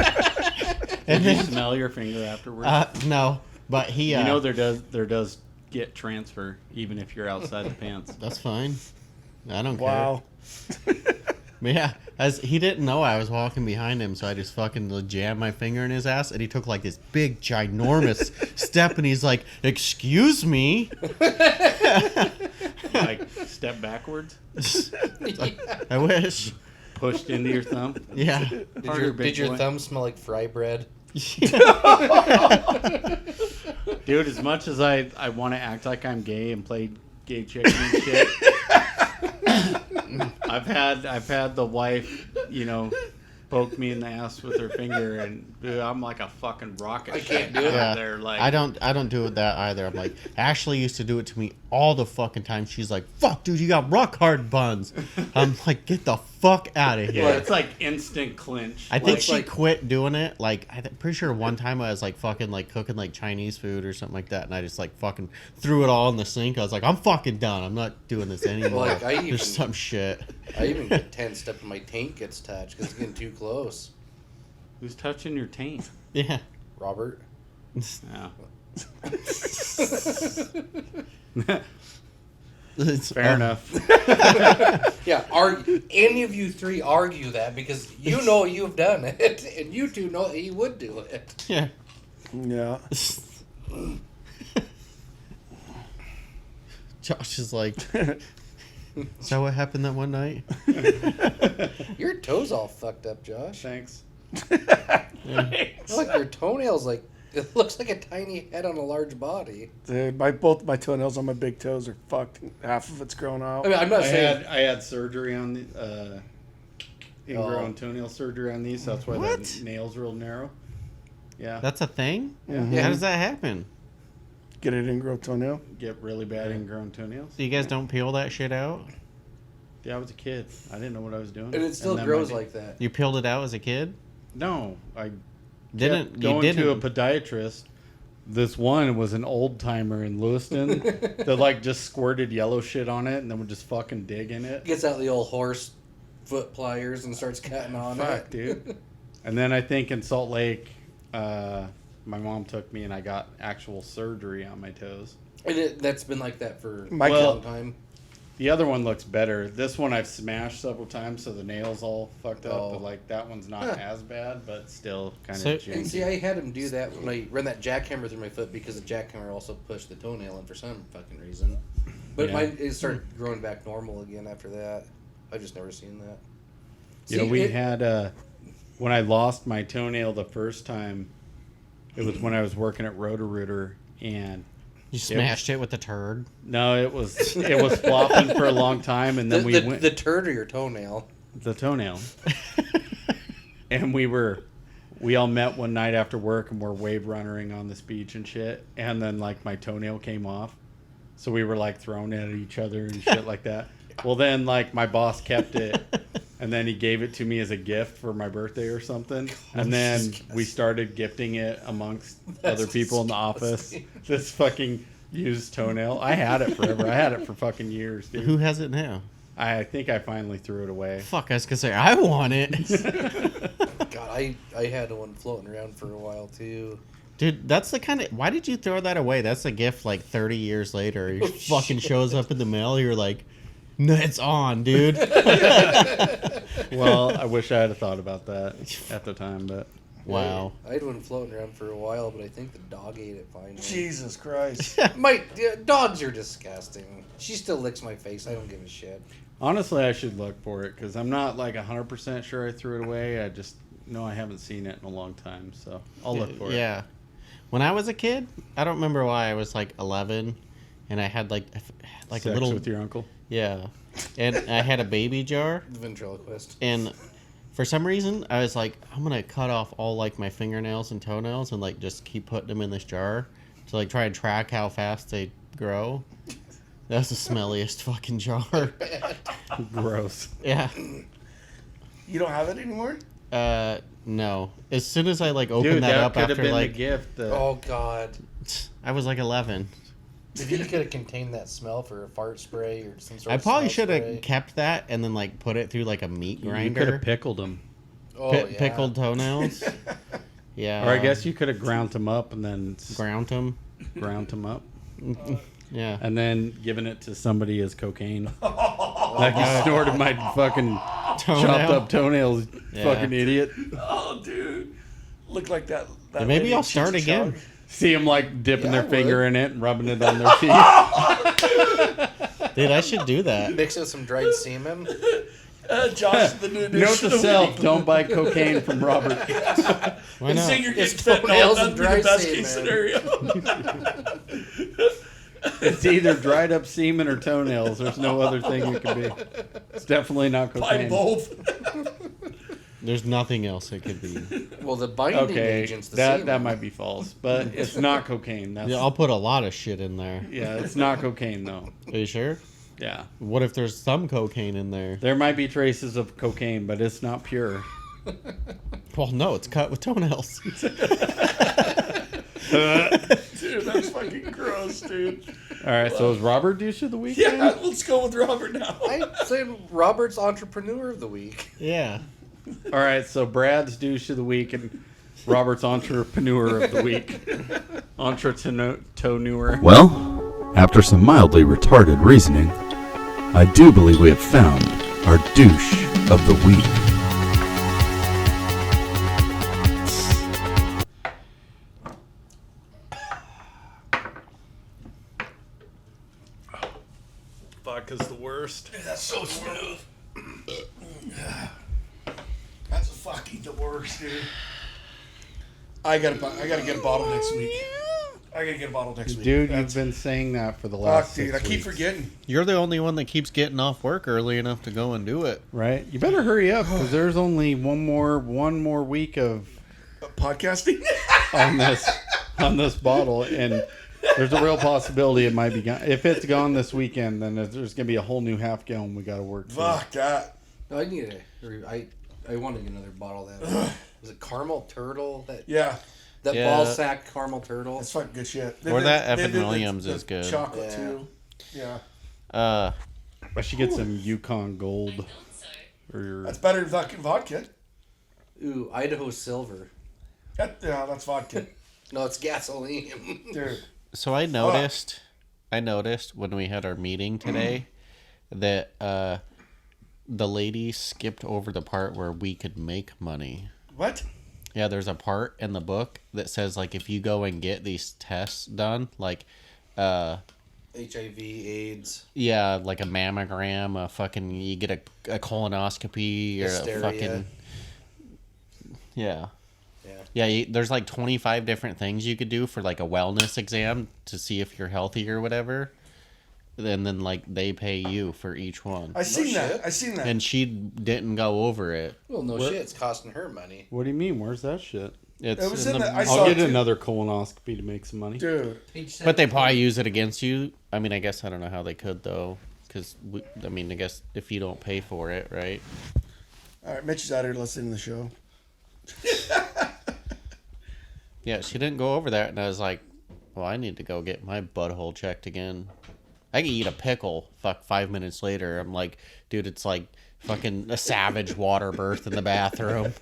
Did you smell your finger afterwards? no, but he you know there does get transfer even if you're outside the pants. that's fine. I don't Wow. care. Yeah, as he didn't know I was walking behind him, so I just fucking jammed my finger in his ass, and he took like this big, ginormous step, and he's like, "Excuse me." Like step backwards, I wish. pushed into your thumb. Yeah. Harder, big Did your boy. thumb smell like fry bread? Dude, as much as I want to act like I'm gay and play gay chicken and shit, I've had the wife, poke me in the ass with her finger, and dude, I'm like a fucking rocket. I can't ship do it. out Yeah. there, like I don't do that either. I'm like, Ashley used to do it to me all the fucking time. She's like, "Fuck, dude, you got rock hard buns." I'm like, "Get the fuck out of here." Well, it's like instant clinch. I think Like- she like- quit doing it. Like, I'm pretty sure one time I was like fucking like cooking like Chinese food or something like that, and I just like fucking threw it all in the sink. I was like, I'm fucking done. I'm not doing this anymore. Like, I even- There's some shit. I even get tensed up when my taint gets touched because it's getting too close. Who's touching your taint? Yeah. Robert. Yeah. It's, Fair enough. Yeah, any of you three argue that because you know you've done it, and you two know he would do it. Yeah. Yeah. Josh is like, is that what happened that one night? Your toes all fucked up, Josh. Thanks. Like your toenails, like it looks like a tiny head on a large body. Dude, both my toenails on my big toes are fucked. Half of it's grown out. I mean, I'm not saying I had surgery on the ingrown toenail surgery on these. So that's why What? the nails real narrow. Yeah. That's a thing? Yeah. How does that happen? Get it ingrown toenail. Get really bad ingrown toenails. So you guys don't peel that shit out? Yeah, I was a kid. I didn't know what I was doing. and it still then grows my- like that. You peeled it out as a kid? No, I Didn't kept you going didn't? to a podiatrist. This one was an old timer in Lewiston that like just squirted yellow shit on it and then would just fucking dig in it. Gets out the old horse foot pliers and starts cutting on Fuck, it. dude. And then I think in Salt Lake, my mom took me and I got actual surgery on my toes. And that's been like that for My a Well- long time. The other one looks better. This one I've smashed several times, so the nails all fucked up. Oh. But like that one's not as bad, but still kind So- of janky. And see, I had him do that when I ran that jackhammer through my foot because the jackhammer also pushed the toenail in for some fucking reason. But Yeah. mine it started growing back normal again after that. I've just never seen that. Yeah, See, we it- had when I lost my toenail the first time. It was when I was working at Roto-Rooter, and You smashed it with a turd? no, it was flopping for a long time, and then we went the turd or your toenail. the toenail, and we all met one night after work, and we're wave runnering on this beach and shit, and then like my toenail came off, so we were like throwing it at each other and shit like that. Well, then like my boss kept it. And then he gave it to me as a gift for my birthday or something. And then we started gifting it amongst other people in the office. This fucking used toenail. I had it forever. I had it for fucking years, dude. Who has it now? I think I finally threw it away. Fuck, I was gonna say, I want it. God, I had one floating around for a while too. Dude, that's the kind of... Why did you throw that away? That's a gift like 30 years later. It fucking shows up in the mail. You're like, no, it's on, dude. Well, I wish I had thought about that at the time, but Wow. I had one floating around for a while, but I think the dog ate it finally. Jesus Christ. Dogs are disgusting. She still licks my face. I don't give a shit. honestly, I should look for it because I'm not like 100% sure I threw it away. I just know I haven't seen it in a long time, so I'll look for it. Yeah. When I was a kid, I don't remember why I was like 11, and I had like Sex a little... with your uncle. Yeah. And I had a baby jar, The ventriloquist. and for some reason, I was like, I'm going to cut off all like my fingernails and toenails and like just keep putting them in this jar to like try and track how fast they grow. That's the smelliest fucking jar. Gross. Yeah. You don't have it anymore? No. As soon as I like opened Dude, that that up could have after been like the gift. Oh God! I was like 11. If you could have contained that smell for a fart spray or some sort I of probably smell should have spray. kept that and then like put it through like a meat You could grinder. have pickled them. Oh, yeah. Pickled toenails. Yeah. Or I guess you could have ground them up and then ground them. ground them up. Yeah. And then given it to somebody as cocaine. Like you snorted my fucking chopped up toenails, Yeah. fucking idiot. Oh, dude. Look like that. Yeah, maybe lady I'll at start Cheech again. Chong. See them like dipping Yeah, their I finger would. in it and rubbing it on their teeth. Dude, I should do that. Mix it with some dried semen. Josh, the new Note edition to of self: Weed. don't buy cocaine from Robert. Why And not? Singer gets It's fentanyl. toenails That'd and be the dry best semen. case scenario. It's either dried up semen or toenails. There's no other thing it could be. It's definitely not Buy cocaine. both. There's nothing else it could be. Well, the binding Okay, agent's the that semen. might be false, but it's not cocaine. That's, Yeah, I'll put a lot of shit in there. yeah, it's not cocaine though. Are you sure? Yeah, What if there's some cocaine in there? there might be traces of cocaine, but it's not pure. Well, no, it's cut with toenails. Dude, that's fucking gross, dude. All right, so is Robert douche of the week? Yeah, then? let's go with Robert now. I'd say Robert's Entrepreneur of the Week. Yeah. All right, so Brad's douche of the week and Robert's entrepreneur of the week. Entrepreneur. Well, after some mildly retarded reasoning, I do believe we have found our douche of the week. Vodka's the worst. That's so smooth. That's fucking the worst, dude. I gotta get a bottle next week. I gotta get a bottle next week. Dude, you've been saying that for the last dude, 6 I keep weeks. forgetting. You're the only one that keeps getting off work early enough to go and do it. Right? You better hurry up because there's only one more week of Podcasting? on this bottle, and there's a real possibility it might be gone. If it's gone this weekend, then there's gonna be a whole new half gallon we gotta work through. Fuck that. No, I need I want to get another bottle of that. Was it caramel turtle? Yeah, That Yeah. ball sack caramel turtle. that's fucking good shit. Or that They Evan did Williams the is good. Chocolate Yeah. too. Yeah, I should get some Yukon Gold. Or that's better than fucking vodka. Ooh, Idaho Silver. That's vodka, No, it's gasoline. dude. So I noticed when we had our meeting today that the lady skipped over the part where we could make money. What? Yeah, there's a part in the book that says like if you go and get these tests done, like HIV, AIDS, yeah, like a mammogram, a fucking you get a colonoscopy or Hysteria. a fucking yeah. yeah. Yeah, there's like 25 different things you could do for like a wellness exam to see if you're healthy or whatever. And then like they pay you for each one. I seen that. shit. I seen that. And she didn't go over it. Well, no shit, it's costing her money. what do you mean? Where's that shit? It's It was in in the- the- I saw I'll it get too. another colonoscopy to make some money. Dude, but they probably use it against you. I mean, I guess I don't know how they could though, because I mean, I guess if you don't pay for it, right? all right, Mitch is out here listening to the show. Yeah, she didn't go over that, and I was like, well, I need to go get my butthole checked again. I could eat a pickle. 5 minutes later, I'm like, dude, it's like fucking a savage water birth in the bathroom.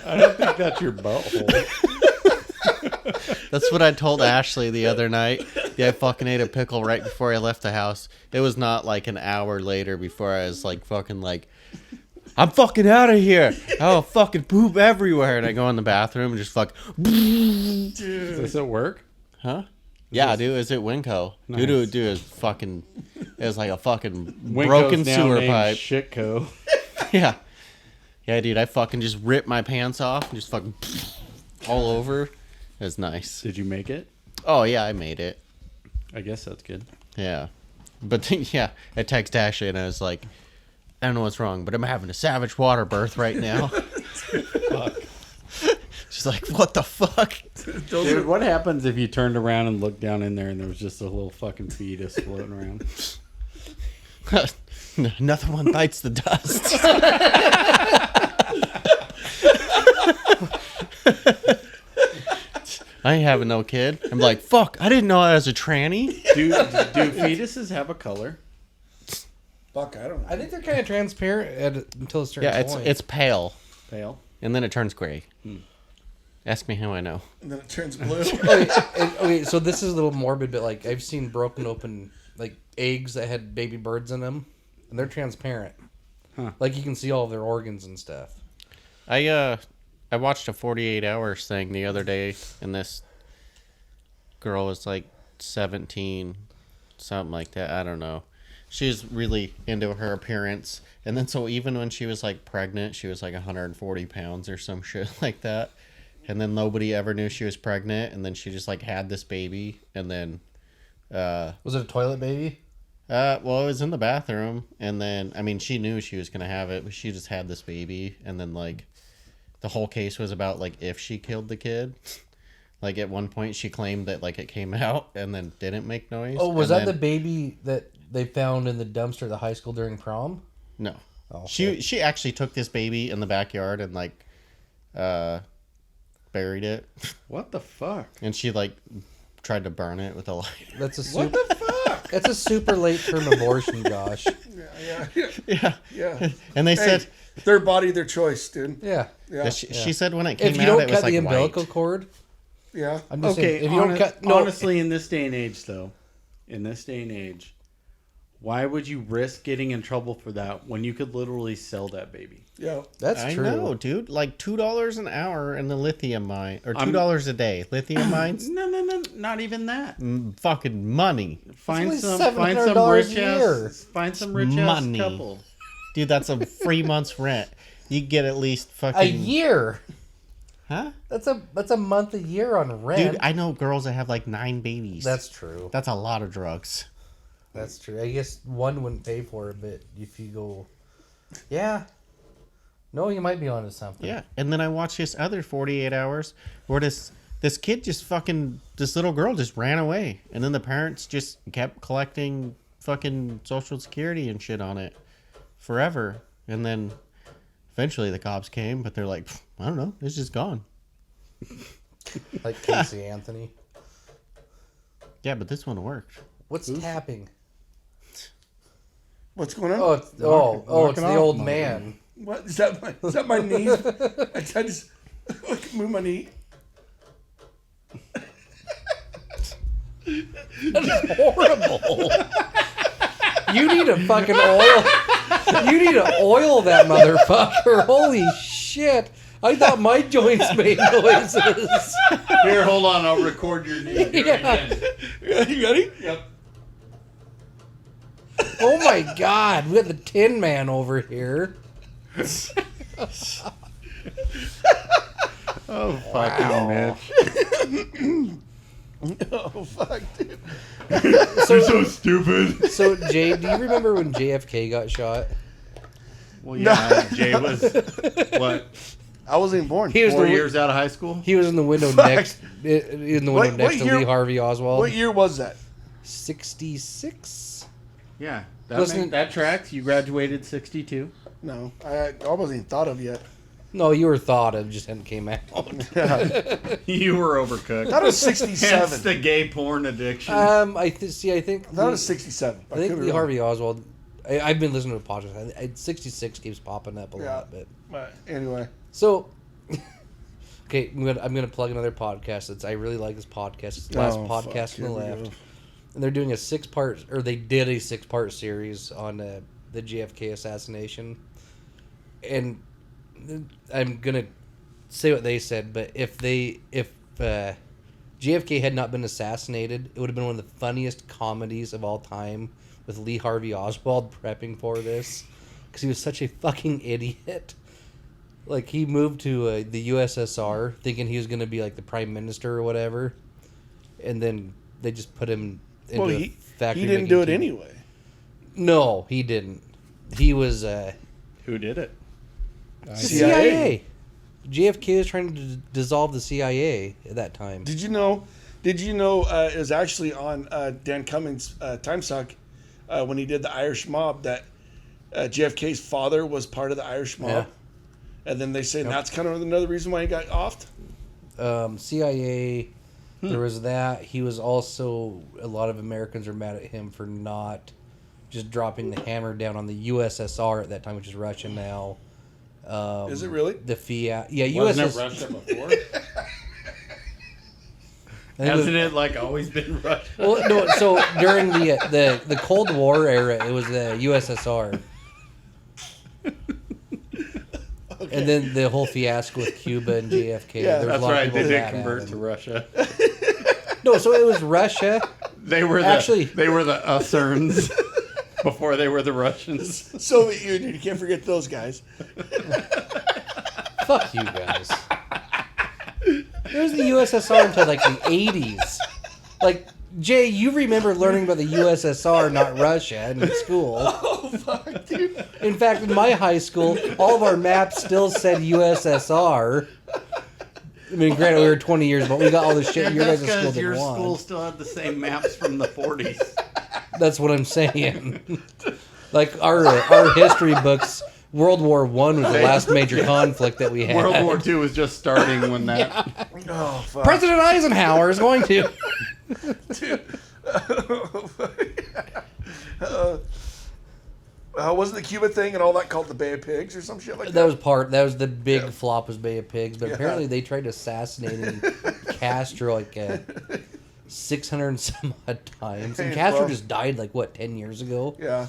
I don't think that's your butthole. That's what I told Ashley the other night. Yeah, I fucking ate a pickle right before I left the house. It was not like an hour later before I was like fucking like, I'm fucking out of here. Oh, fucking poop everywhere. And I go in the bathroom and just fuck. Does this at work? Huh? Yeah, dude, it's at Winco. Nice. Dude, it's fucking, it was like a fucking Winco's broken now sewer named pipe. Shitco. Yeah. Yeah, dude, I fucking just ripped my pants off and just fucking all over. It was nice. Did you make it? Oh, yeah, I made it. I guess that's good. Yeah. But then, yeah, I texted Ashley and I was like, I don't know what's wrong, but I'm having a savage water birth right now. Fuck. She's like, what the fuck? Dude, what happens if you turned around and looked down in there and there was just a little fucking fetus floating around? Nothing one bites the dust. I ain't having no kid. I'm like, fuck, I didn't know I was a tranny. Do fetuses have a color? Fuck, I don't know. I think they're kind of transparent until a certain Yeah, point. it's pale, Pale. and then it turns gray. Ask me how I know. And then it turns blue. Okay, so this is a little morbid, but like I've seen broken open like eggs that had baby birds in them, and they're transparent. Huh. Like you can see all of their organs and stuff. I watched a 48 Hours thing the other day, and this girl was like 17, something like that. I don't know. She was really into her appearance, and then so even when she was like pregnant, she was like 140 pounds or some shit like that. And then nobody ever knew she was pregnant, and then she just like had this baby, and then Was it a toilet baby? well, it was in the bathroom, and then I mean she knew she was gonna have it, but she just had this baby, and then like the whole case was about like if she killed the kid. Like at one point she claimed that like it came out and then didn't make noise. Oh, was and that the then- baby that they found in the dumpster at the high school during prom? No. Oh, She actually took this baby in the backyard and like buried it, What the fuck? and she like tried to burn it with a lighter. That's a What super. the fuck? It's a super late term abortion, Josh. Yeah. And they said their body, their choice, dude. Yeah. Yeah. She said when it came If you out, don't it was cut like the umbilical white. cord, Yeah. I'm just Okay, saying, if you don't cut, no, honestly, in this day and age, though, why would you risk getting in trouble for that when you could literally sell that baby? Yeah. that's I true. know, dude. Like $2 an hour in the lithium mine, or I'm- $2 a day. Lithium mines, No, not even that. fucking money, Find only some $700 rich a year. ass, find some rich Money. ass couple. dude. That's a free month's rent. You get at least fucking A year. huh? That's a month a year on rent. Dude, I know girls that have like 9 babies. That's true. That's a lot of drugs. That's true. I guess one wouldn't pay for it, but if you go, yeah. No, you might be onto something. Yeah, and then I watched this other 48 hours where this kid just fucking, this little girl just ran away, and then the parents just kept collecting fucking Social Security and shit on it forever, and then eventually the cops came, but they're like, I don't know, it's just gone. Like Casey Anthony. Yeah, but this one worked. What's tapping? What's going on? Oh, it's it's knocking the off, old motherfucker. man. What is that? My knee? I just move my knee. That's horrible. You need to fucking oil. You need to oil that motherfucker. Holy shit! I thought my joints made noises. Here, hold on. I'll record your knee. Yeah. You ready? Yep. Oh my god, we got the Tin Man over here. Oh, fucking Mitch. Oh fuck, dude. You're so stupid. So Jay, do you remember when JFK got shot? Well, yeah, Jay was, what, I wasn't even born. He was 4 the years out of high school? He was in the window next in the window What next to year- Lee Harvey Oswald. What year was that? 66. Yeah. That, Listen- that tracks. You graduated 62. No, I wasn't even thought of yet. No, you were thought it just hadn't came out. You were overcooked. That was Hence 67. the gay porn addiction. I think That was 67. I think could be Lee wrong. Harvey Oswald. I've been listening to podcasts. 66 keeps popping up a Yeah. lot, but But anyway, so. Okay, I'm gonna plug another podcast. I really like this podcast. It's the last Oh, podcast fuck, on the here we left, go. and they're doing a 6-part, or they did a 6-part series on the JFK assassination. And I'm gonna say what they said, but if JFK had not been assassinated, it would have been one of the funniest comedies of all time, with Lee Harvey Oswald prepping for this, because he was such a fucking idiot. Like, he moved to the USSR thinking he was going to be like the prime minister or whatever, and then they just put him into well, a factory. he didn't making do it tea. anyway. No, he didn't. He was Who did it? the CIA. CIA. JFK was trying to dissolve the CIA at that time. Did you know? It was actually on Dan Cummings' Time Suck when he did the Irish Mob that JFK's father was part of the Irish Mob, Yeah. and then they say that's kind of another reason why he got offed. CIA. There was that. He was also, a lot of Americans are mad at him for not just dropping the hammer down on the USSR at that time, which is Russia now. Is it really? The Fiat? Yeah, Wasn't it USSR. Russia before? I think it was- Hasn't it like always been Russia? Well, no. So during the Cold War era, it was the USSR, and then the whole fiasco with Cuba and JFK. Yeah, there was That's a lot of right. people They did mad at convert him. to Russia. No, so it was Russia. They were Actually- they were the Usserns before they were the Russians. Soviet Union. You can't forget those guys. Fuck you guys. It was the USSR until like the 80s. Like, Jay, you remember learning about the USSR, not Russia, in school. Oh fuck, dude. In fact, in my high school, all of our maps still said USSR. I mean, granted, we were 20 years, but we got all the shit your guys' school your didn't school want. still had the same maps from the 40s. That's what I'm saying. Like, our history books, World War I was the last major conflict that we had. World War II was just starting when that. Oh fuck. President Eisenhower is going to. Wasn't the Cuba thing and all that called the Bay of Pigs or some shit like that? That was the big flop was Bay of Pigs, but Yeah. apparently they tried assassinating Castro like 600 and some odd times. And Hey, Castro well- just died like, what, 10 years ago? Yeah.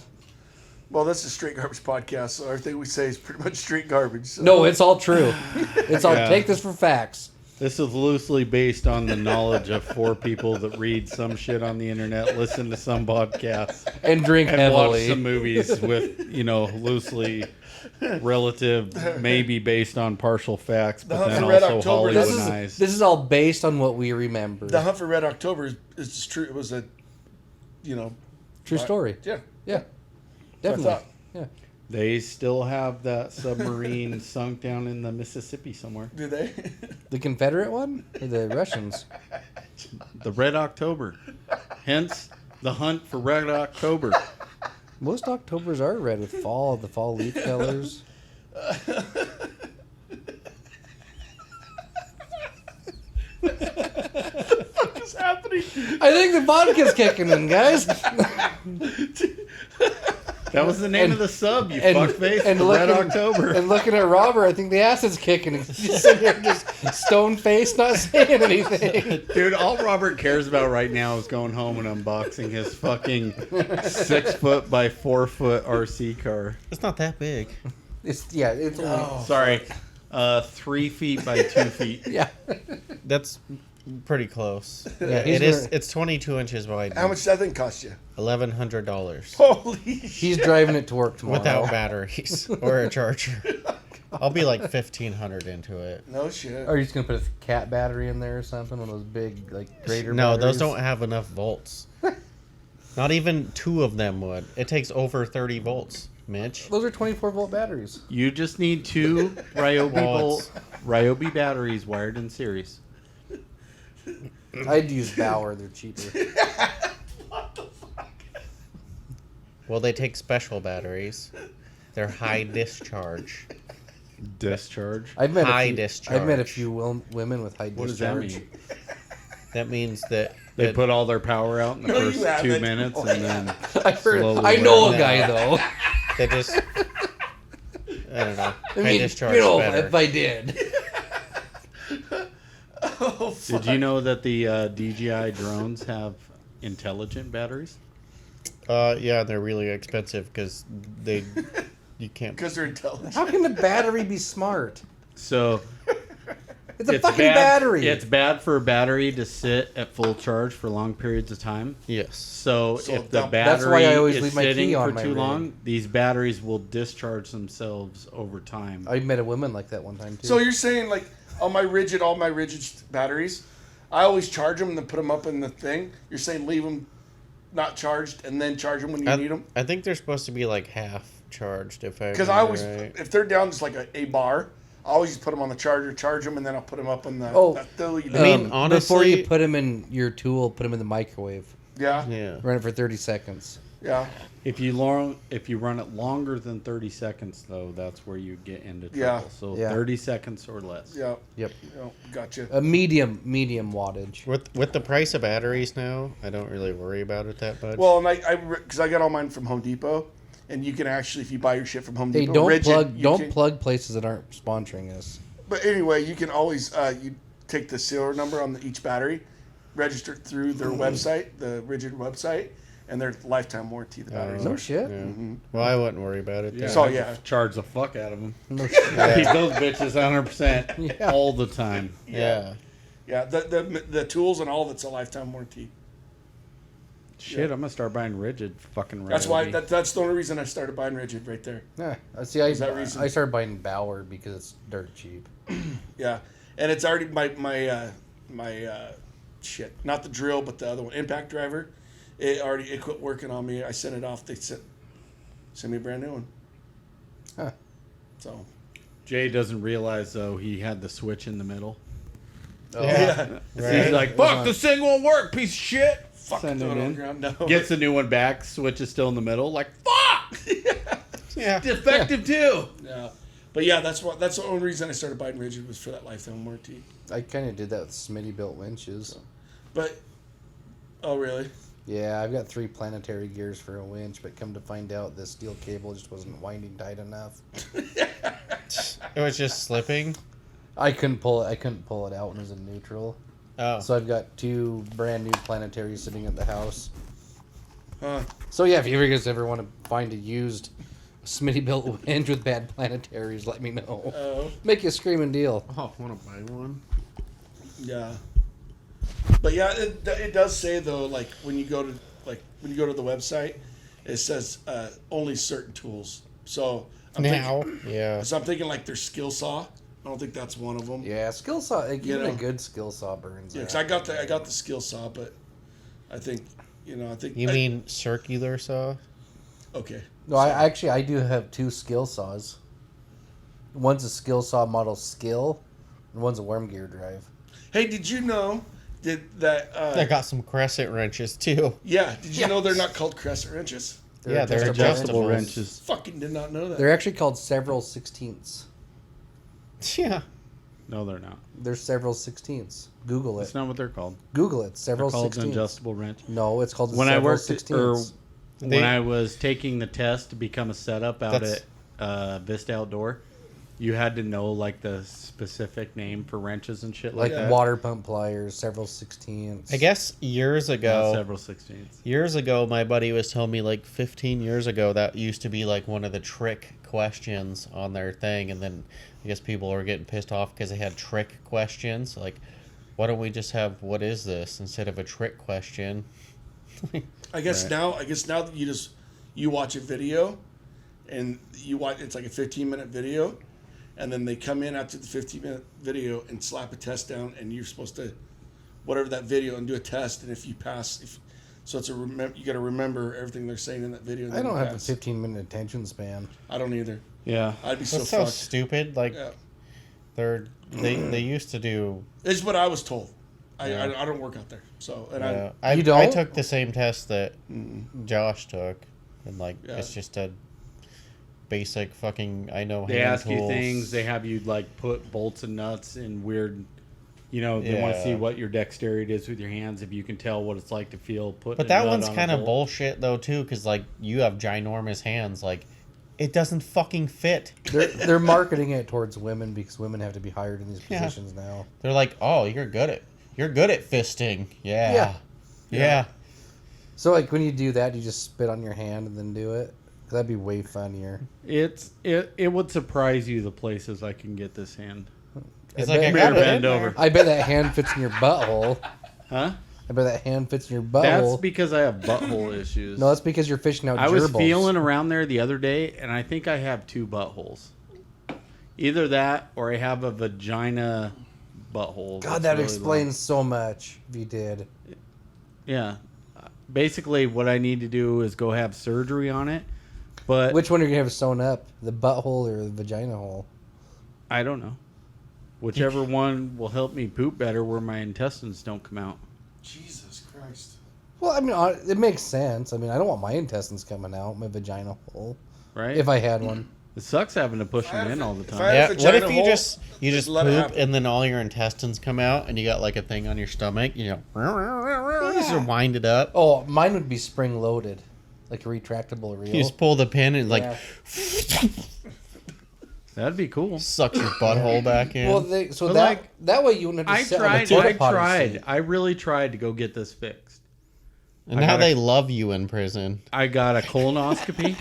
Well, this is Straight Garbage Podcast, so everything we say is pretty much straight garbage. So. No, it's all true. It's all, Yeah. take this for facts. This is loosely based on the knowledge of 4 people that read some shit on the internet, listen to some podcasts, And drink and watch heavily. some movies with, loosely relative, maybe based on partial facts, but Hunt then for Red also October, Hollywoodized. This is all based on what we remember. The Hunt for Red October is just true. It was a, True story. Yeah. Yeah. That's what I Definitely. thought. Yeah. They still have that submarine sunk down in the Mississippi somewhere. Do they? The Confederate one? Or the Russians? The Red October. Hence, the hunt for Red October. Most Octobers are red with the fall leaf colors. What's happening? I think the vodka's kicking in, guys. That was the name of the sub, you and- fuckface. and The Red looking- October. And looking at Robert, I think the acid's kicking. He's just sitting here, just stone faced, not saying anything. Dude, all Robert cares about right now is going home and unboxing his fucking 6 foot by 4 foot RC car. It's not that big. It's only, Sorry, 3 feet by 2 feet. yeah. That's pretty close. Yeah, he's it is. wearing- It's 22 inches wide. How much does that thing cost you? $1,100 Holy He's driving it to work tomorrow. without batteries or a charger. I'll be like 1,500 into it. No shit. Are you just gonna put a cat battery in there or something? One of those big grater No, batteries? those don't have enough volts. Not even 2 of them would. It takes over 30 volts, Mitch. Those are 24-volt batteries. You just need 2 Ryobi, Well, it's- Ryobi batteries wired in series. I'd use Bauer. They're cheaper. Well, they take special batteries. They're high discharge. Discharge. I've met High a few, discharge. I've met a few women with high What does discharge. that mean? That means that They that- put all their power out in the No, you first 2 haven't. minutes and then slowly I know a wear guy though. they just. I don't know. I High mean, discharge you know, better. if I did. Oh, Did you know that the DJI drones have intelligent batteries? Yeah, they're really expensive because you can't. because they're intelligent. How can the battery be smart? So It's a fucking battery. It's bad for a battery to sit at full charge for long periods of time. Yes. So if the dump- That's battery why I always is leave my sitting key on for my too rig. long, these batteries will discharge themselves over time. I met a woman like that one time too. So you're saying like all my rigid batteries, I always charge them and then put them up in the thing. You're saying leave them not charged and then charge them when you need them? I think they're supposed to be like half charged. If I Because I always, remember right. if they're down just like a bar, I always just put them on the charger, charge them, and then I'll put them up on the. Oh, that thing you I mean, do. honestly, before you put them in your tool, put them in the microwave. Yeah, yeah. Run it for 30 seconds. yeah. If you run it longer than 30 seconds, though, that's where you get into trouble. Yeah. So Yeah. 30 seconds or less. Yeah. Yep. Yeah, gotcha. A medium wattage. With the price of batteries now, I don't really worry about it that much. Well, and because I got all mine from Home Depot, and you can actually, if you buy your shit from Home Hey, Depot, don't rigid, you don't can- plug places that aren't sponsoring us. But anyway, you can always you take the serial number on each battery, register it through their website, the Rigid website, and their lifetime warranty. The batteries No are. shit. yeah. Well, I wouldn't worry about it. Yeah, then. So, I yeah. could charge the fuck out of them. No shit. Keep those bitches 100% Yeah. all the time. Yeah. Yeah, the tools and all of it's a lifetime warranty. Shit, I'm gonna start buying rigid fucking. That's why Ryobi. that's the only reason I started buying Rigid right there. Yeah. See, I that reason? I started buying Bauer because it's dirt cheap. Yeah, and it's already my shit, not the drill, but the other one, impact driver. It quit working on me. I sent it off. They sent me a brand new one. Huh. So Jay doesn't realize though he had the switch in the middle. Oh. yeah, He's like, "Fuck, this thing won't work, piece of shit." fuck, Send throw it it on in. the ground. No. Gets the new one back. Switch is still in the middle. Like, fuck, Yeah. defective too. Yeah, but yeah, that's the only reason I started buying Rigid was for that lifetime warranty. I kind of did that with Smitty built winches. But oh really? Yeah, I've got 3 planetary gears for a winch, but come to find out, the steel cable just wasn't winding tight enough. It was just slipping. I couldn't pull it out when it was in neutral. Oh, So I've got 2 brand new planetaries sitting at the house. Huh. So yeah, if you guys ever want to find a used Smitty built winch with bad planetaries, let me know. Oh. Make you a screaming deal. oh, want to buy one? Yeah. But yeah, it does say though, like when you go to the website, it says only certain tools. So I'm Yeah. so I'm thinking like their skill saw. I don't think that's one of them. Yeah, skill saw. Even know. a good skill saw burns. Yeah, out. because I got the skill saw, but I think You mean circular saw? okay. No, I do have 2 skill saws. One's a skill saw model skill, and one's a worm gear drive. Hey, did you know that I got some crescent wrenches too. yeah, did you know they're not called crescent wrenches? Yeah, they're Adjustable adjustables. wrenches. Fucking did not know that. They're actually called several sixteenths. Yeah. No, they're not. They're several sixteenths. Google it. That's not what they're called. Google it. Several They're called an sixteenths. adjustable wrench. No, it's called When I several worked sixteenths. when I was taking the test to become a setup out That's- at Vista Outdoor, you had to know like the specific name for wrenches and shit like, Like that. water pump pliers, several sixteenths. I guess years Not ago, several sixteenths. my buddy was telling me like 15 years ago that used to be like one of the trick questions on their thing, and then I guess people were getting pissed off because they had trick questions. Like, why don't we just have "what is this" instead of a trick question? I guess Right. now that you watch a video, and it's like a 15-minute video, and then they come in after the 15-minute video and slap a test down, and you're supposed to whatever that video and do a test, and if you pass, so it's you got to remember everything they're saying in that video. And I then don't you have a pass. 15-minute attention span. I don't either. Yeah. I'd be so That's so fucked. stupid. Like, Yeah. they used to do. It's what I was told. Yeah. I don't work out there, so and I You don't? I took the same test that Josh took, and like Yeah. it's just a basic fucking. I know. They hand ask you tools. things. They have you like put bolts and nuts in weird. They want to Yeah. see what your dexterity is with your hands. If you can tell what it's like to feel put. But that one's kind of bullshit though too, because like you have ginormous hands, like it doesn't fucking fit. They're marketing it towards women because women have to be hired in these Yeah. positions now. They're like, oh, you're good at fisting. Yeah. Yeah. So like when you do that, you just spit on your hand and then do it. That'd be way funnier. It would surprise you the places I can get this hand. It's I like I bet- got it bend in there. over. I bet that hand fits in your butthole. Huh? I bet that hand fits in your That's butthole. because I have butthole issues. No, that's because you're fishing out I was gerbils. feeling around there the other day, and I think I have 2 buttholes. Either that, or I have a vagina butthole. God, that's that really explains so much if you did. long. Yeah. Basically, what I need to do is go have surgery on it, but Which one are you going to have sewn up? The butthole or the vagina hole? I don't know. Whichever one will help me poop better where my intestines don't come out. Jesus Christ. Well, I mean, it makes sense. I mean, I don't want my intestines coming out, my vagina hole, Right? if I had one. It sucks having to push I had them in a- all the if I time. had- Yeah. vagina What if you hole, just just poop let it happen. and then all your intestines come out and you got like a thing on your stomach? You just wind it up. Oh, mine would be spring loaded, like a retractable reel. You just pull the pin and like Yeah. That'd be cool. sucks your butthole back in. Well, But, that like, that way you wouldn't have to I sit tried. on I a potty tried. seat. I really tried to go get this fixed. and I now gotta- they love you in prison. I got a colonoscopy.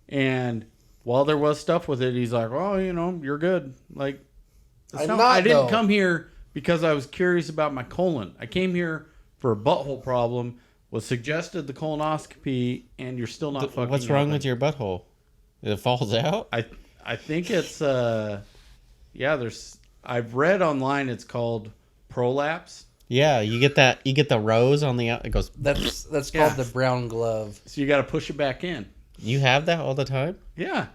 And while there was stuff with it, he's like, "Oh, you're good." Like, that's I'm not- not, I didn't though. come here because I was curious about my colon. I came here for a butthole problem. Was suggested the colonoscopy, and you're still not fucking. What's wrong helping. with your butthole? It falls out? I think it's there's I've read online it's called prolapse. Yeah, you get the rose on the out. It goes. That's Yeah. called the brown glove. So you got to push it back in. You have that all the time? Yeah.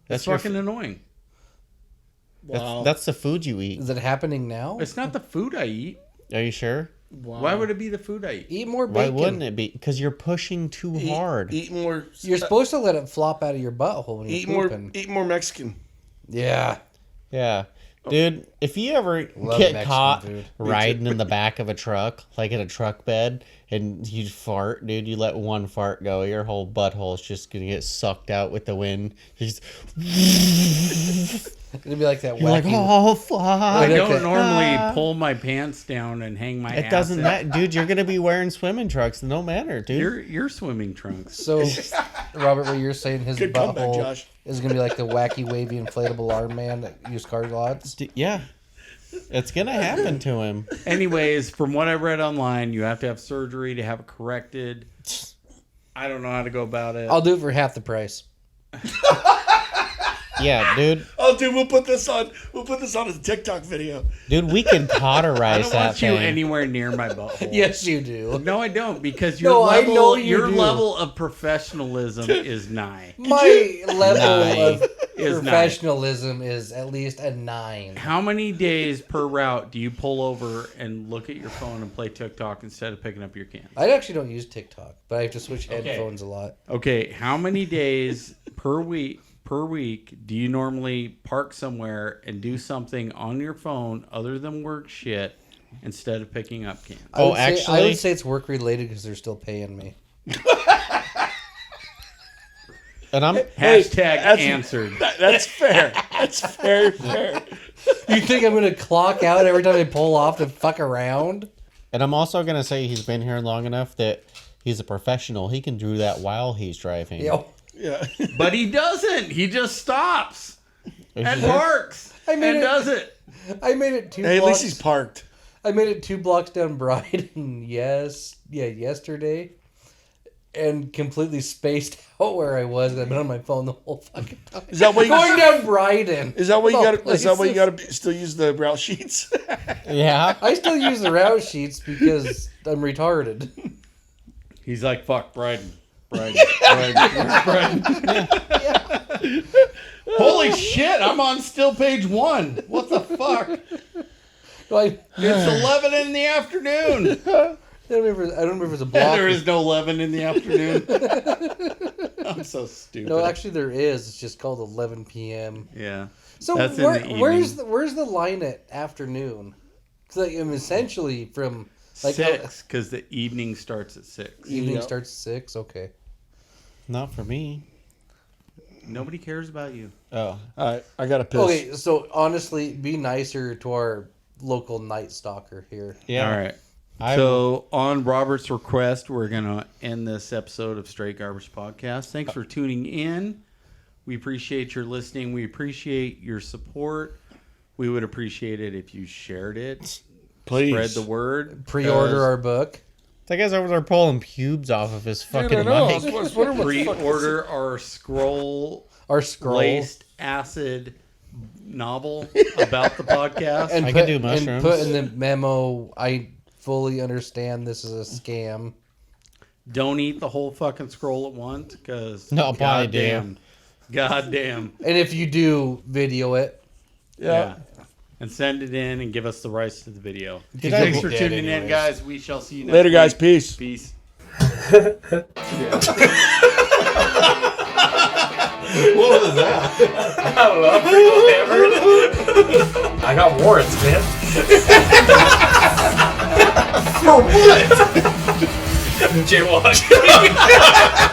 That's your fucking annoying. Wow. That's the food you eat. Is it happening now? It's not the food I eat. Are you sure? Wow. Why would it be the food I eat? Eat more Why bacon. wouldn't it be? Because you're pushing too hard. Eat more. You're supposed to let it flop out of your butthole when you're Eat more. pooping. Eat more Mexican. Yeah. Yeah. Dude, if you ever Love get Mexican caught food. riding in the back of a truck, like in a truck bed, and you fart, dude, you let one fart go, your whole butthole's just gonna get sucked out with the wind. Just, It'd be like that you're like, wacky. oh, fuck. I don't okay. normally pull my pants down and hang my It ass doesn't in. matter. Dude, you're gonna be wearing swimming trunks. No matter, dude. Your swimming trunks. So, Robert, what you're saying, his Good comeback, butthole Josh. is gonna be like the wacky, wavy, inflatable arm man at used car lots. Yeah. It's gonna happen to him. Anyways, from what I read online, you have to have surgery to have it corrected. I don't know how to go about it. I'll do it for half the price. Yeah, dude. Oh, dude, we'll put this on. We'll put this on as a TikTok video. Dude, we can I cauterize don't that want you thing. anywhere near my butthole. Yes, you do. No, I don't, because your No, I level, know you your do. level of professionalism is nigh. My level Nine. of Is nine. professionalism is at least a 9. How many days per route do you pull over and look at your phone and play TikTok instead of picking up your can? I actually don't use TikTok, but I have to switch headphones a lot. Okay, how many days per week do you normally park somewhere and do something on your phone other than work shit instead of picking up cans? I would actually, say, I would say it's work related because they're still paying me. and I'm Hashtag that's- answered. That's fair. That's very fair. You think I'm gonna clock out every time I pull off to fuck around? and I'm also gonna say he's been here long enough that he's a professional. He can do that while he's driving. Yo, Yeah. But he doesn't. He just stops and It's- parks I mean, and does it. I made it 2 Hey, at blocks. least he's parked. I made it 2 blocks down Bryden. Yesterday, and completely spaced out where I was. I've been on my phone the whole fucking time. Is that why you? Going down Bryden? Is that why you Of all got? Is that why you places. got to still use the route sheets? Yeah. I still use the route sheets because I'm retarded. He's like, fuck, Bryden. Where's Bryden? Holy shit, I'm on still page 1. What the fuck? Like, It's 11 in the afternoon. I don't remember if it was a block. There is no 11 in the afternoon. I'm so stupid. No, actually there is. It's just called 11 p.m. Yeah. So That's in the where's the line at afternoon? Because like, I'm essentially from like 6, because the evening starts at 6. evening Yep. starts at 6. Okay. Not for me. Nobody cares about you. Oh. All right, I got to piss. Okay, so honestly, be nicer to our local Night Stalker here. Yeah. All right. I- So, on Robert's request, we're going to end this episode of Straight Garbage Podcast. Thanks for tuning in. We appreciate your listening. We appreciate your support. We would appreciate it if you shared it. Please Spread the word. Pre-order our book. That guy's over there pulling pubes off of his fucking Dude, I know. I mic. was wondering what the fuck this is. Pre-order our Our scroll. laced acid novel about the podcast. And I put, can do and mushrooms. put in the memo, I fully understand this is a scam. Don't eat the whole fucking scroll at once, because No, probably do. goddamn, And if you do, video it. yeah. And send it in and give us the rights to the video. Did I- Thanks for Dead tuning in, anyways. guys. We shall see you next Later, guys. week. Peace. Peace. What was that? I don't know. I'm pretty hammered. I got warrants, man. For what? Jaywalk.